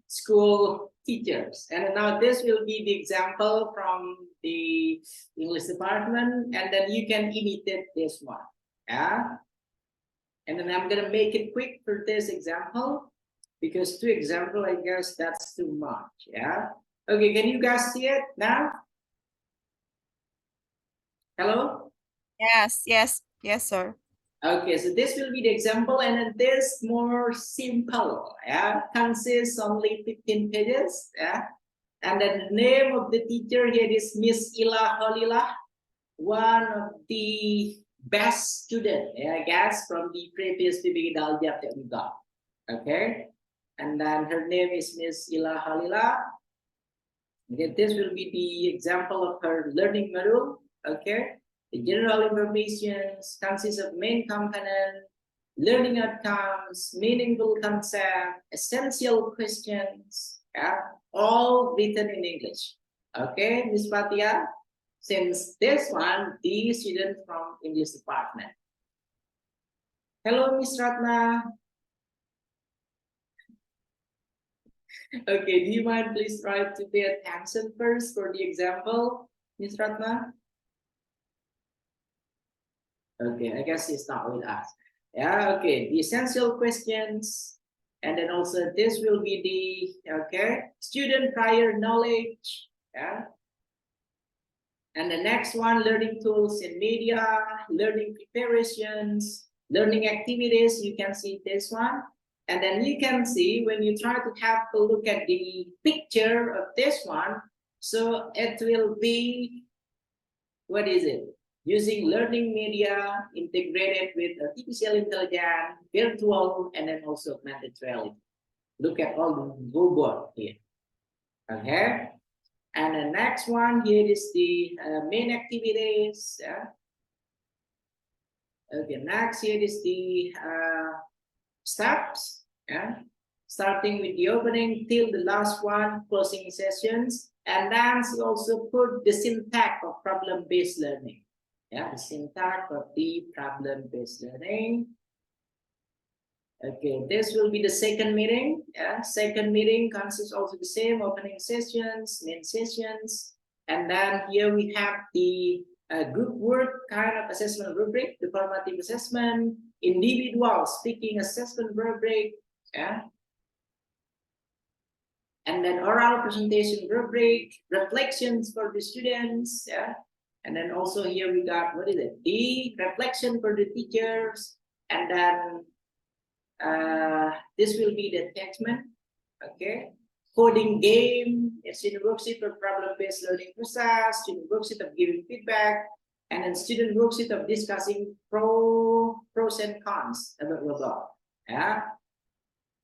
school teachers. And now this will be the example from the English department, and then you can imitate this one. Yeah. And then I'm gonna make it quick for this example, because 2 examples, I guess that's too much. Yeah. Okay, can you guys see it now? Hello? Yes, sir. Okay, so this will be the example, and then this more simple, yeah, consists only 15 pages, yeah. And then the name of the teacher here is Miss Ila Holila, one of the best student, I guess, from the previous PPG Daljab that we got. Okay, and then her name is Miss Ila Halila. Okay, this will be the example of her learning module. Okay, the general information consists of main component, learning outcomes, meaningful concept, essential questions, yeah, all written in English. Okay, Miss Fatia, since this one, the student from English department. Hello, Miss Ratna. Okay, do you mind please try to pay attention first for the example, Miss Ratna? Okay, I guess it's not with us. Yeah, okay, the essential questions, and then also this will be the student prior knowledge, yeah. And the next one, learning tools and media, learning preparations, learning activities. You can see this one. And then you can see when you try to have a look at the picture of this one, so it will be, what is it? Using learning media integrated with artificial intelligence, virtual, and then also augmented reality. Look at all the board here. Okay. And the next one here is the main activities. Okay, next here is the steps. Yeah, starting with the opening till the last one, closing sessions, and then she also put the syntax of problem-based learning. Yeah, the syntax of the problem-based learning. Okay, this will be the second meeting. Yeah, second meeting consists also the same opening sessions, main sessions, and then here we have the group work kind of assessment rubric, the formative assessment, individual speaking assessment rubric, yeah, and then oral presentation rubric, reflections for the students, yeah, and then also here we got, what is it? The reflection for the teachers, and then this will be the attachment. Okay, coding game, student worksheet for problem-based learning process, student worksheet of giving feedback, and then student worksheet of discussing pros and cons, blah blah blah. Yeah.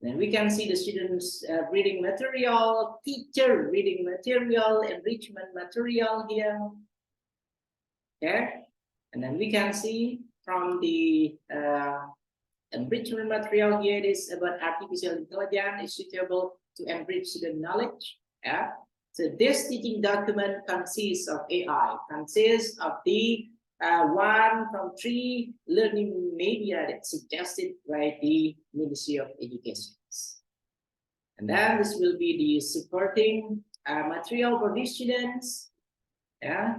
Then we can see the students reading material, teacher reading material, enrichment material here. Okay, and then we can see from the enrichment material here is about artificial intelligence is suitable to enrich student knowledge. Yeah. So this teaching document consists of AI, consists of the 1 from 3 learning media that's suggested by the Ministry of Education. And then this will be the supporting material for the students. Yeah.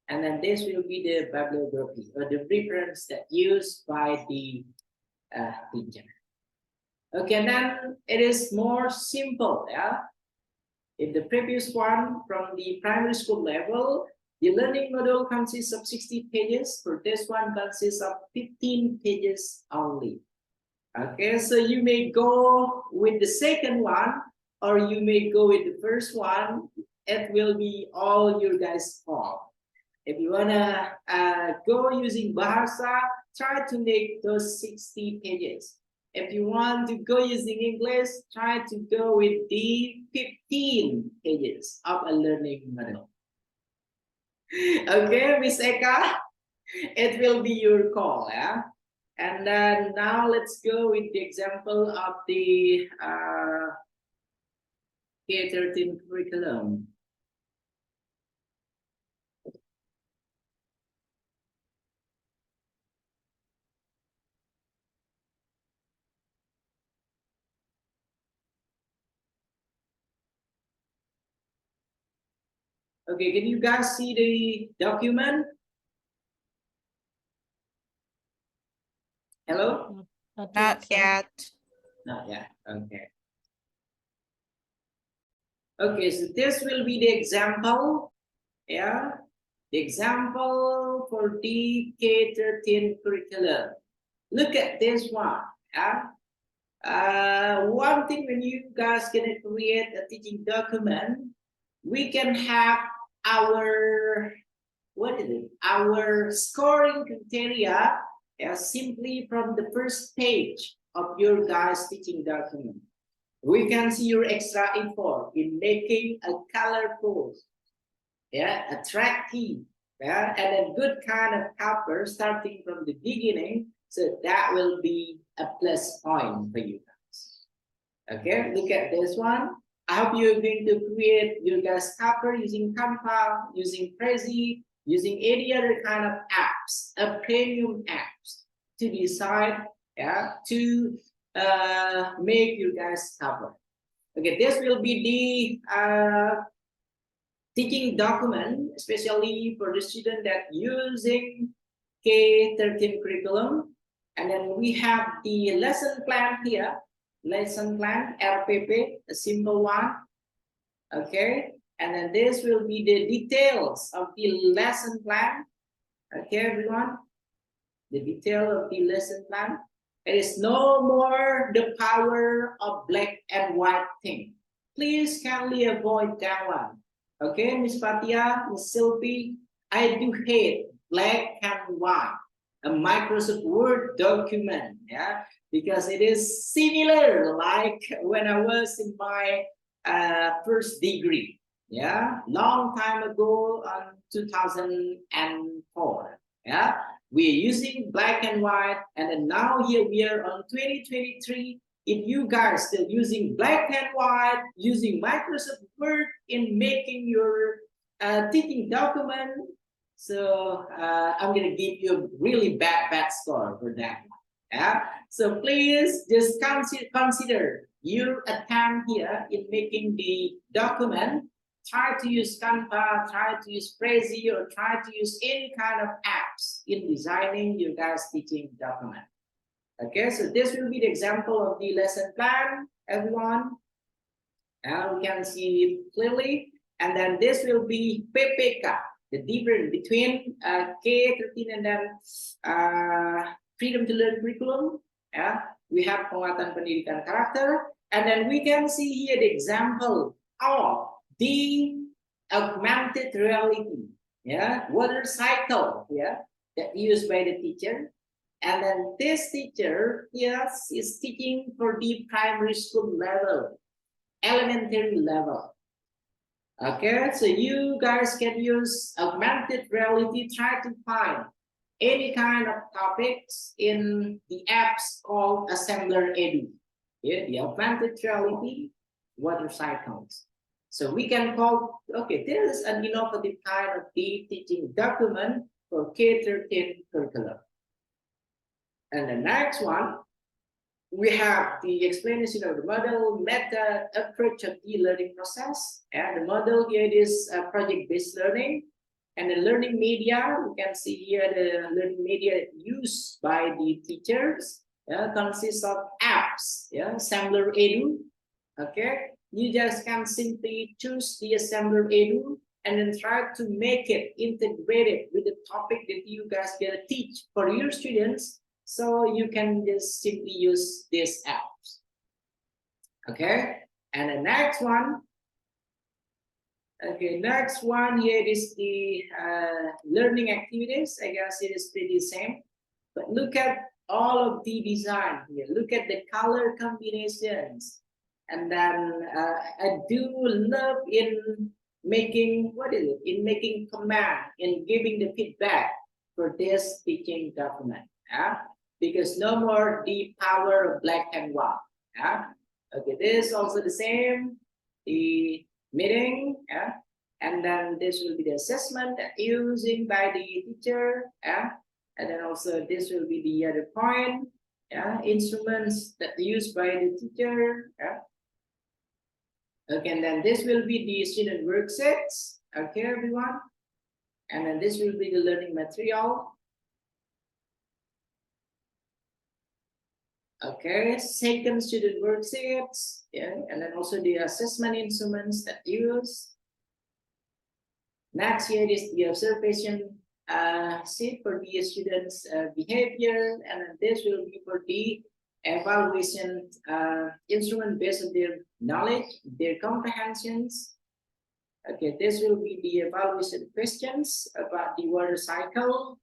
And then this will be the bibliography or the reference that used by the teacher. Okay, and then it is more simple. Yeah. In the previous one from the primary school level, the learning module consists of 60 pages. For this one consists of 15 pages only. Okay, so you may go with the second one or you may go with the first one. It will be all your guys' fault. If you wanna go using Bahasa, try to make those 60 pages. If you want to go using English, try to go with the 15 pages of a learning model. Okay, Miss Eka, it will be your call, yeah? And then now let's go with the example of the K-13 curriculum. Okay, can you guys see the document? Hello? Not yet. Not yet. Okay. Okay, so this will be the example. Yeah, the example for the K-13 curriculum. Look at this one. Yeah. One thing when you guys gonna create a teaching document, we can have our what is it? Our scoring criteria is simply from the first page of your guys' teaching document. We can see your extra effort in making a colorful, attractive, and a good kind of cover starting from the beginning. So that will be a plus point for you guys. Okay, look at this one. I hope you're going to create your guys' cover using Canva, using Prezi, using any other kind of apps, a premium apps to decide, to make your guys' cover. Okay, this will be the teaching document, especially for the student that using K13 curriculum. And then we have the lesson plan here, lesson plan, RPP, a simple one. Okay, and then this will be the details of the lesson plan. Okay, everyone, the detail of the lesson plan. It is no more the power of black and white thing. Please kindly avoid that one. Okay, Miss Fatia, Miss Sylvie, I do hate black and white, a Microsoft Word document, because it is similar like when I was in my first degree, long time ago, 2004, we're using black and white, and then now here we are on 2023. If you guys still using black and white, using Microsoft Word in making your teaching document, so I'm gonna give you a really bad score for that one. So please just consider your attempt here in making the document. Try to use Canva, try to use Prezi, or try to use any kind of apps in designing your guys' teaching document. Okay, so this will be the example of the lesson plan, everyone. And we can see it clearly. And then this will be PPK, the difference between K13 and then Freedom to Learn curriculum. We have penguatan pendidikan karakter. And then we can see here the example of the augmented reality, water cycle, that used by the teacher. And then this teacher, is teaching for the primary school level, elementary level. Okay, so you guys can use augmented reality, try to find any kind of topics in the apps called Assembler Edu. The augmented reality, water cycles. So we can call, okay, this is an innovative kind of the teaching document for K13 curriculum. And the next one, we have the explanation of the model, method, approach of the learning process. And the model here is project-based learning. And the learning media, we can see here the learning media used by the teachers consists of apps, Assembler Edu. Okay, you just can simply choose the Assembler Edu and then try to make it integrated with the topic that you guys gonna teach for your students. So you can just simply use these apps. Okay, and the next one. Okay, next one here is the learning activities. I guess it is pretty same, but look at all of the design here. Look at the color combinations, and then I do love in making making command, in giving the feedback for this teaching document. Because no more the power of black and white. Okay, this is also the same. The meeting, and then this will be the assessment that using by the teacher, and then also this will be the other point, instruments that used by the teacher, okay, and then this will be the student worksheets, okay, everyone, and then this will be the learning material. Okay, second student worksheets, and then also the assessment instruments that use. Next here is the observation sheet for the students' behavior, and then this will be for the evaluation instrument based on their knowledge, their comprehensions. Okay, this will be the evaluation questions about the water cycle,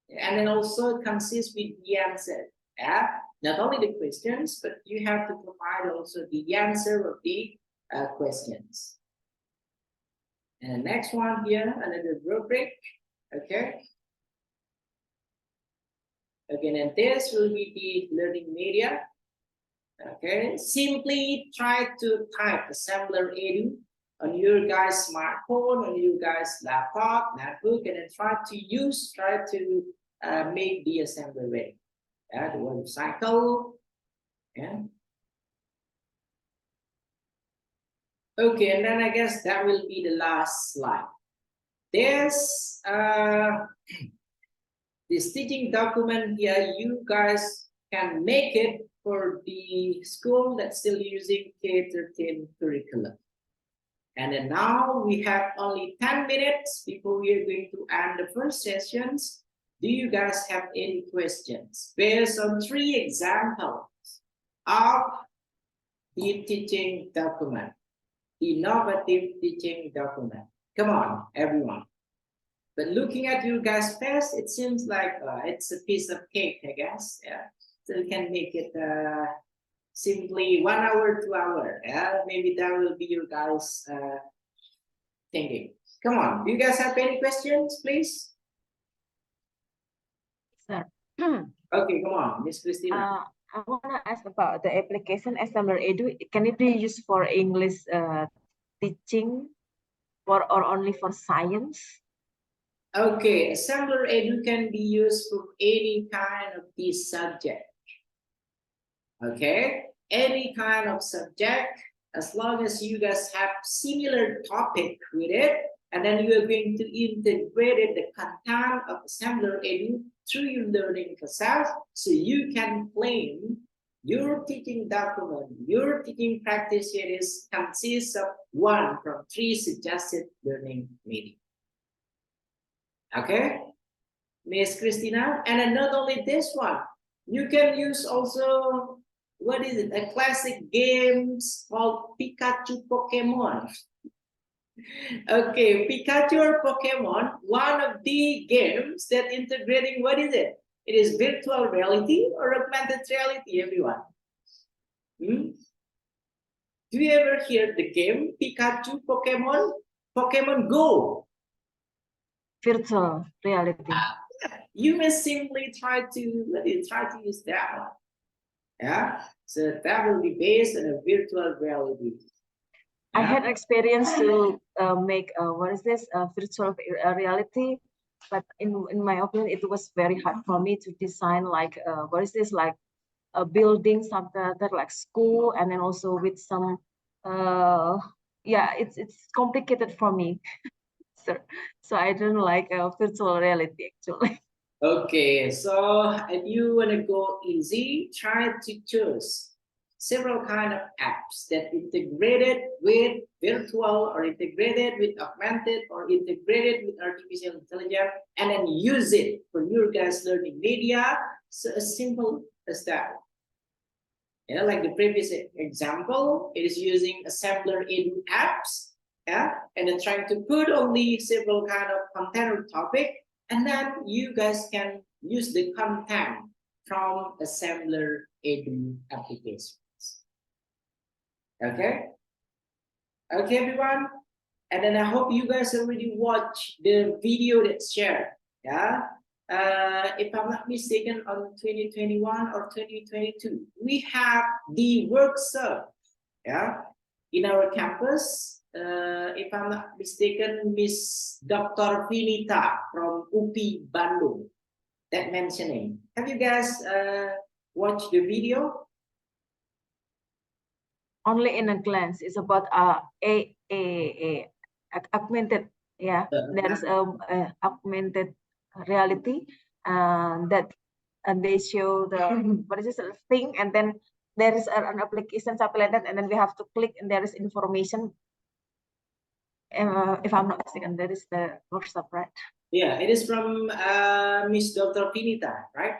and then also consists with the answer. Yeah, not only the questions, but you have to provide also the answer of the questions. And the next one here, another rubric. Okay. Again, and this will be the learning media. Okay, simply try to type assembler edu on your guys' smartphone, on your guys' laptop, notebook, and then try to make the assembler ready. Yeah, the water cycle. Yeah. Okay, and then I guess that will be the last slide. This this teaching document here, you guys can make it for the school that's still using K-13 curriculum. And then now we have only 10 minutes before we are going to end the first sessions. Do you guys have any questions based on 3 examples of the teaching document, the innovative teaching document? Come on, everyone. But looking at you guys' face, it seems like it's a piece of cake, I guess. Yeah, so you can make it simply 1 hour, 2 hour. Yeah, maybe that will be your guys' thinking. Come on, do you guys have any questions, please? Sir. Okay, come on, Miss Christina. I want to ask about the application Assembler Edu. Can it be used for English teaching or only for science? Okay, Assembler Edu can be used for any kind of this subject. Okay, any kind of subject, as long as you guys have similar topic with it, and then you are going to integrate the content of Assembler Edu through your learning process, so you can claim your teaching document, your teaching practice series consists of 1 from 3 suggested learning media. Okay, Miss Christina, and then not only this one, you can use also, what is it, a classic games called Pikachu Pokemon. Okay, Pikachu or Pokemon, one of the games that integrating, what is it? It is virtual reality or augmented reality, everyone. Do you ever hear the game Pikachu Pokemon? Pokemon Go. Virtual reality. You may simply try to use that one. Yeah, so that will be based on a virtual reality. I had experience to make what is this virtual reality, but in my opinion, it was very hard for me to design like what is this, like a building, something like school, and then also with some yeah, it's complicated for me. So I don't like virtual reality actually. Okay, so if you want to go easy, try to choose several kind of apps that integrated with virtual or integrated with augmented or integrated with artificial intelligence, and then use it for your guys' learning media. So as simple as that. Yeah, like the previous example, it is using Assembler Edu apps. Yeah, and then trying to put only several kind of content or topic, and then you guys can use the content from Assembler Edu applications. Okay, okay, everyone, and then I hope you guys already watched the video that's shared. Yeah, if I'm not mistaken, on 2021 or 2022, we have the workshop. Yeah, in our campus. If I'm not mistaken, Miss Dr. Vinita from UPI Bandung, that mentioning. Have you guys watched the video? Only in a glance. It's about augmented. Yeah, there is a augmented reality that they show the what is this thing, and then there is an application something like that, and then we have to click, and there is information. If I'm not mistaken, that is the workshop, right? Yeah, it is from Miss Dr. Vinita, right?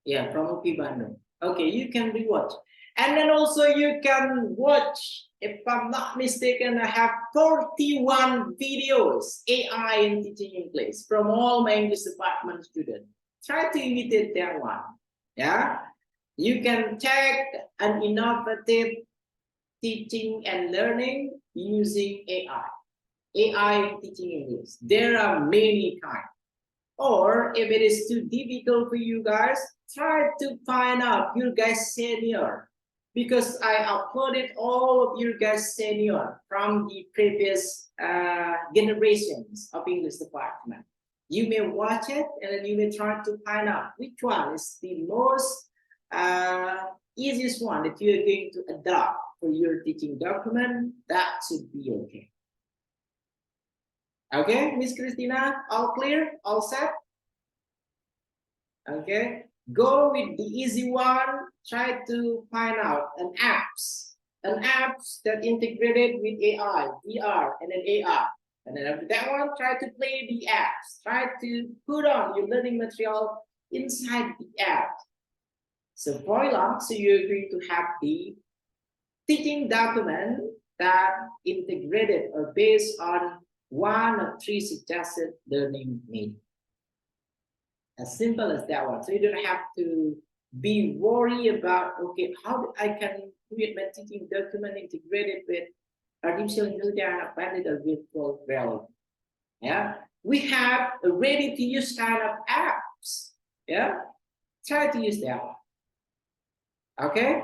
Yeah, from UPI Bandung. Okay, you can rewatch. And then also you can watch if I'm not mistaken, I have 41 videos, AI in teaching English from all my English department students. Try to imitate that one. Yeah, you can check an innovative teaching and learning using AI. AI teaching English. There are many kinds. Or if it is too difficult for you guys, try to find out your guys senior, because I uploaded all of your guys senior from the previous generations of English department. You may watch it and then you may try to find out which one is the most easiest one that you are going to adopt for your teaching document. That should be okay. Okay, Miss Christina, all clear, all set? Okay, go with the easy one. Try to find out an apps that integrated with AI, VR, and then AR. And then after that one, try to play the apps. Try to put on your learning material inside the app. So voila, so you're going to have the teaching document that integrated or based on one of 3 suggested learning media. As simple as that one. So you don't have to be worried about, okay, how I can create my teaching document integrated with artificial intelligence and augmented or virtual reality. Yeah, we have a ready to use kind of apps. Yeah, try to use that one. Okay,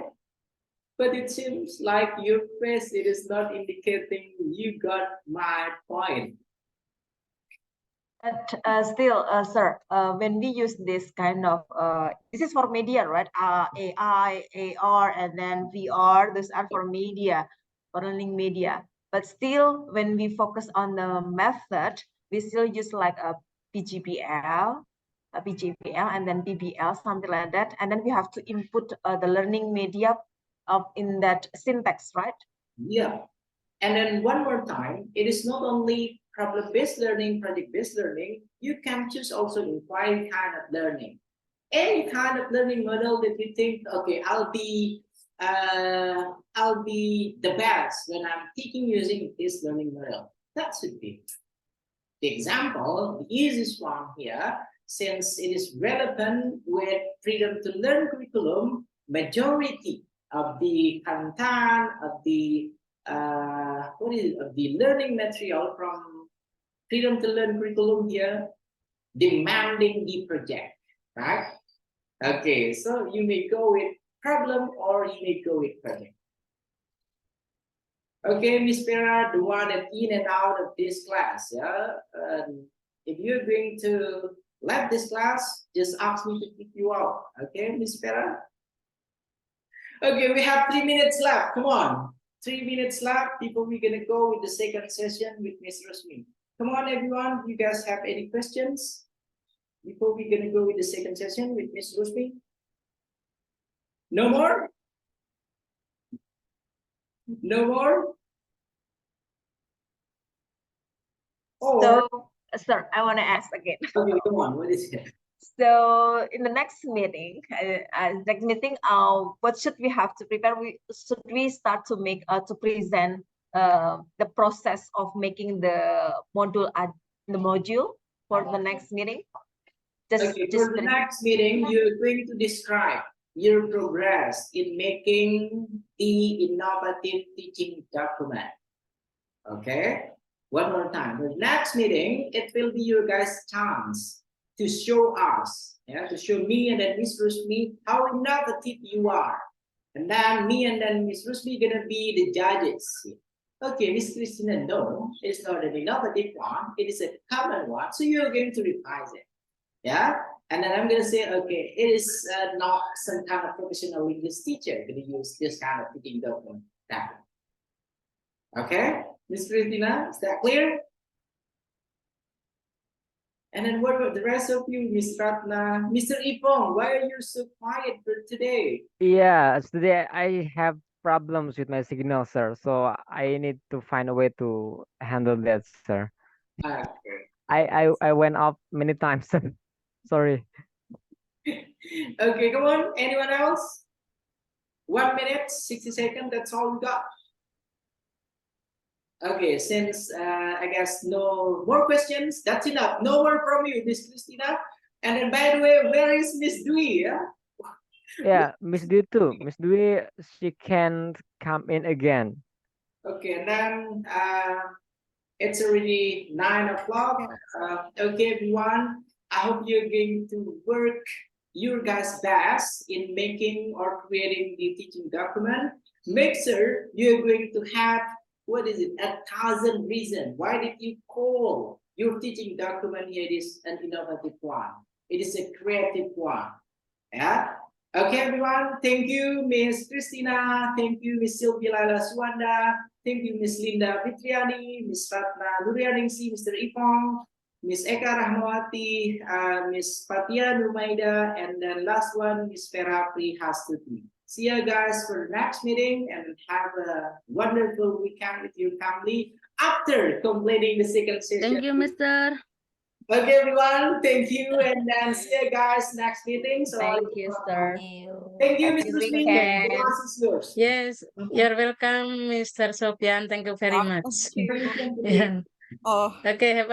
but it seems like your face, it is not indicating you got my point. But still, sir, when we use this kind of, this is for media, right? AI, AR, and then VR, those are for media, for learning media. But still, when we focus on the method, we still use like a PGPL, and then PBL, something like that. And then we have to input the learning media in that syntax, right? Yeah. And then one more time, it is not only problem-based learning, project-based learning, you can choose also inquiry kind of learning. Any kind of learning model that you think, okay, I'll be the best when I'm teaching using this learning model. That should be. The example, the easiest one here, since it is relevant with freedom to learn curriculum, majority of the content of the of the learning material from freedom to learn curriculum here, demanding the project, right? Okay, so you may go with problem or you may go with project. Okay, Miss Vera, the one that in and out of this class, yeah. If you're going to left this class, just ask me to kick you out. Okay, Miss Vera. Okay, we have 3 minutes left. Come on, 3 minutes left before we're gonna go with the second session with Miss Rosmi. Come on, everyone. You guys have any questions before we're gonna go with the second session with Miss Rosmi? No more. No more. Or, so, sir, I want to ask again. Okay, come on. What is it? So in the next meeting, what should we have to prepare? Should we start to make to present the process of making the module for the next meeting? Okay, for the next meeting, you're going to describe your progress in making the innovative teaching document. Okay, one more time. For the next meeting, it will be your guys' chance to show us, yeah, to show me and then Miss Rusmi how innovative you are. And then me and then Miss Rusmi gonna be the judges. Okay, Miss Christina, no, it's not an innovative one, it is a common one, so you're going to revise it. Yeah, and then I'm gonna say, okay, it is not some kind of professional English teacher gonna use this kind of teaching document. Okay, Miss Christina, is that clear? And then what about the rest of you, Miss Ratna? Mr. Ipong, why are you so quiet for today? Yeah, today I have problems with my signal, sir. So I need to find a way to handle that, sir. Okay. I went off many times, sir. Sorry. Okay, come on. Anyone else? 1 minute, 60 seconds. That's all we got. Okay, since I guess no more questions, that's enough. No more from you, Miss Christina. And then, by the way, where is Miss Dwi? Yeah? Yeah, Miss Dwi too. Miss Dwi, she can't come in again. Okay, and then it's already 9 o'clock. Okay, everyone. I hope you're going to work your guys' best in making or creating the teaching document. Make sure you're going to have, what is it, 1,000 reasons. Why did you call your teaching document here is an innovative one? It is a creative one. Yeah. Okay, everyone. Thank you, Miss Christina. Thank you, Miss Sylvia Lala Suwanda. Thank you, Miss Linda Fitriani, Miss Ratna Nurianingsi, Mr. Ipong, Miss Eka Rahmawati, Miss Fatia Numaida, and then last one, Miss Vera Prihastuti. See you guys for the next meeting and have a wonderful weekend with your family after completing the second session. Thank you, Mr. Okay, everyone. Thank you, and then see you guys next meeting. So Thank you, sir. thank you, Happy Mr. Smith. weekend. The class is yours. Yes, you're welcome, Mr. Sofian. Thank you very much. Okay, you can begin. Yeah. Oh. Okay, have a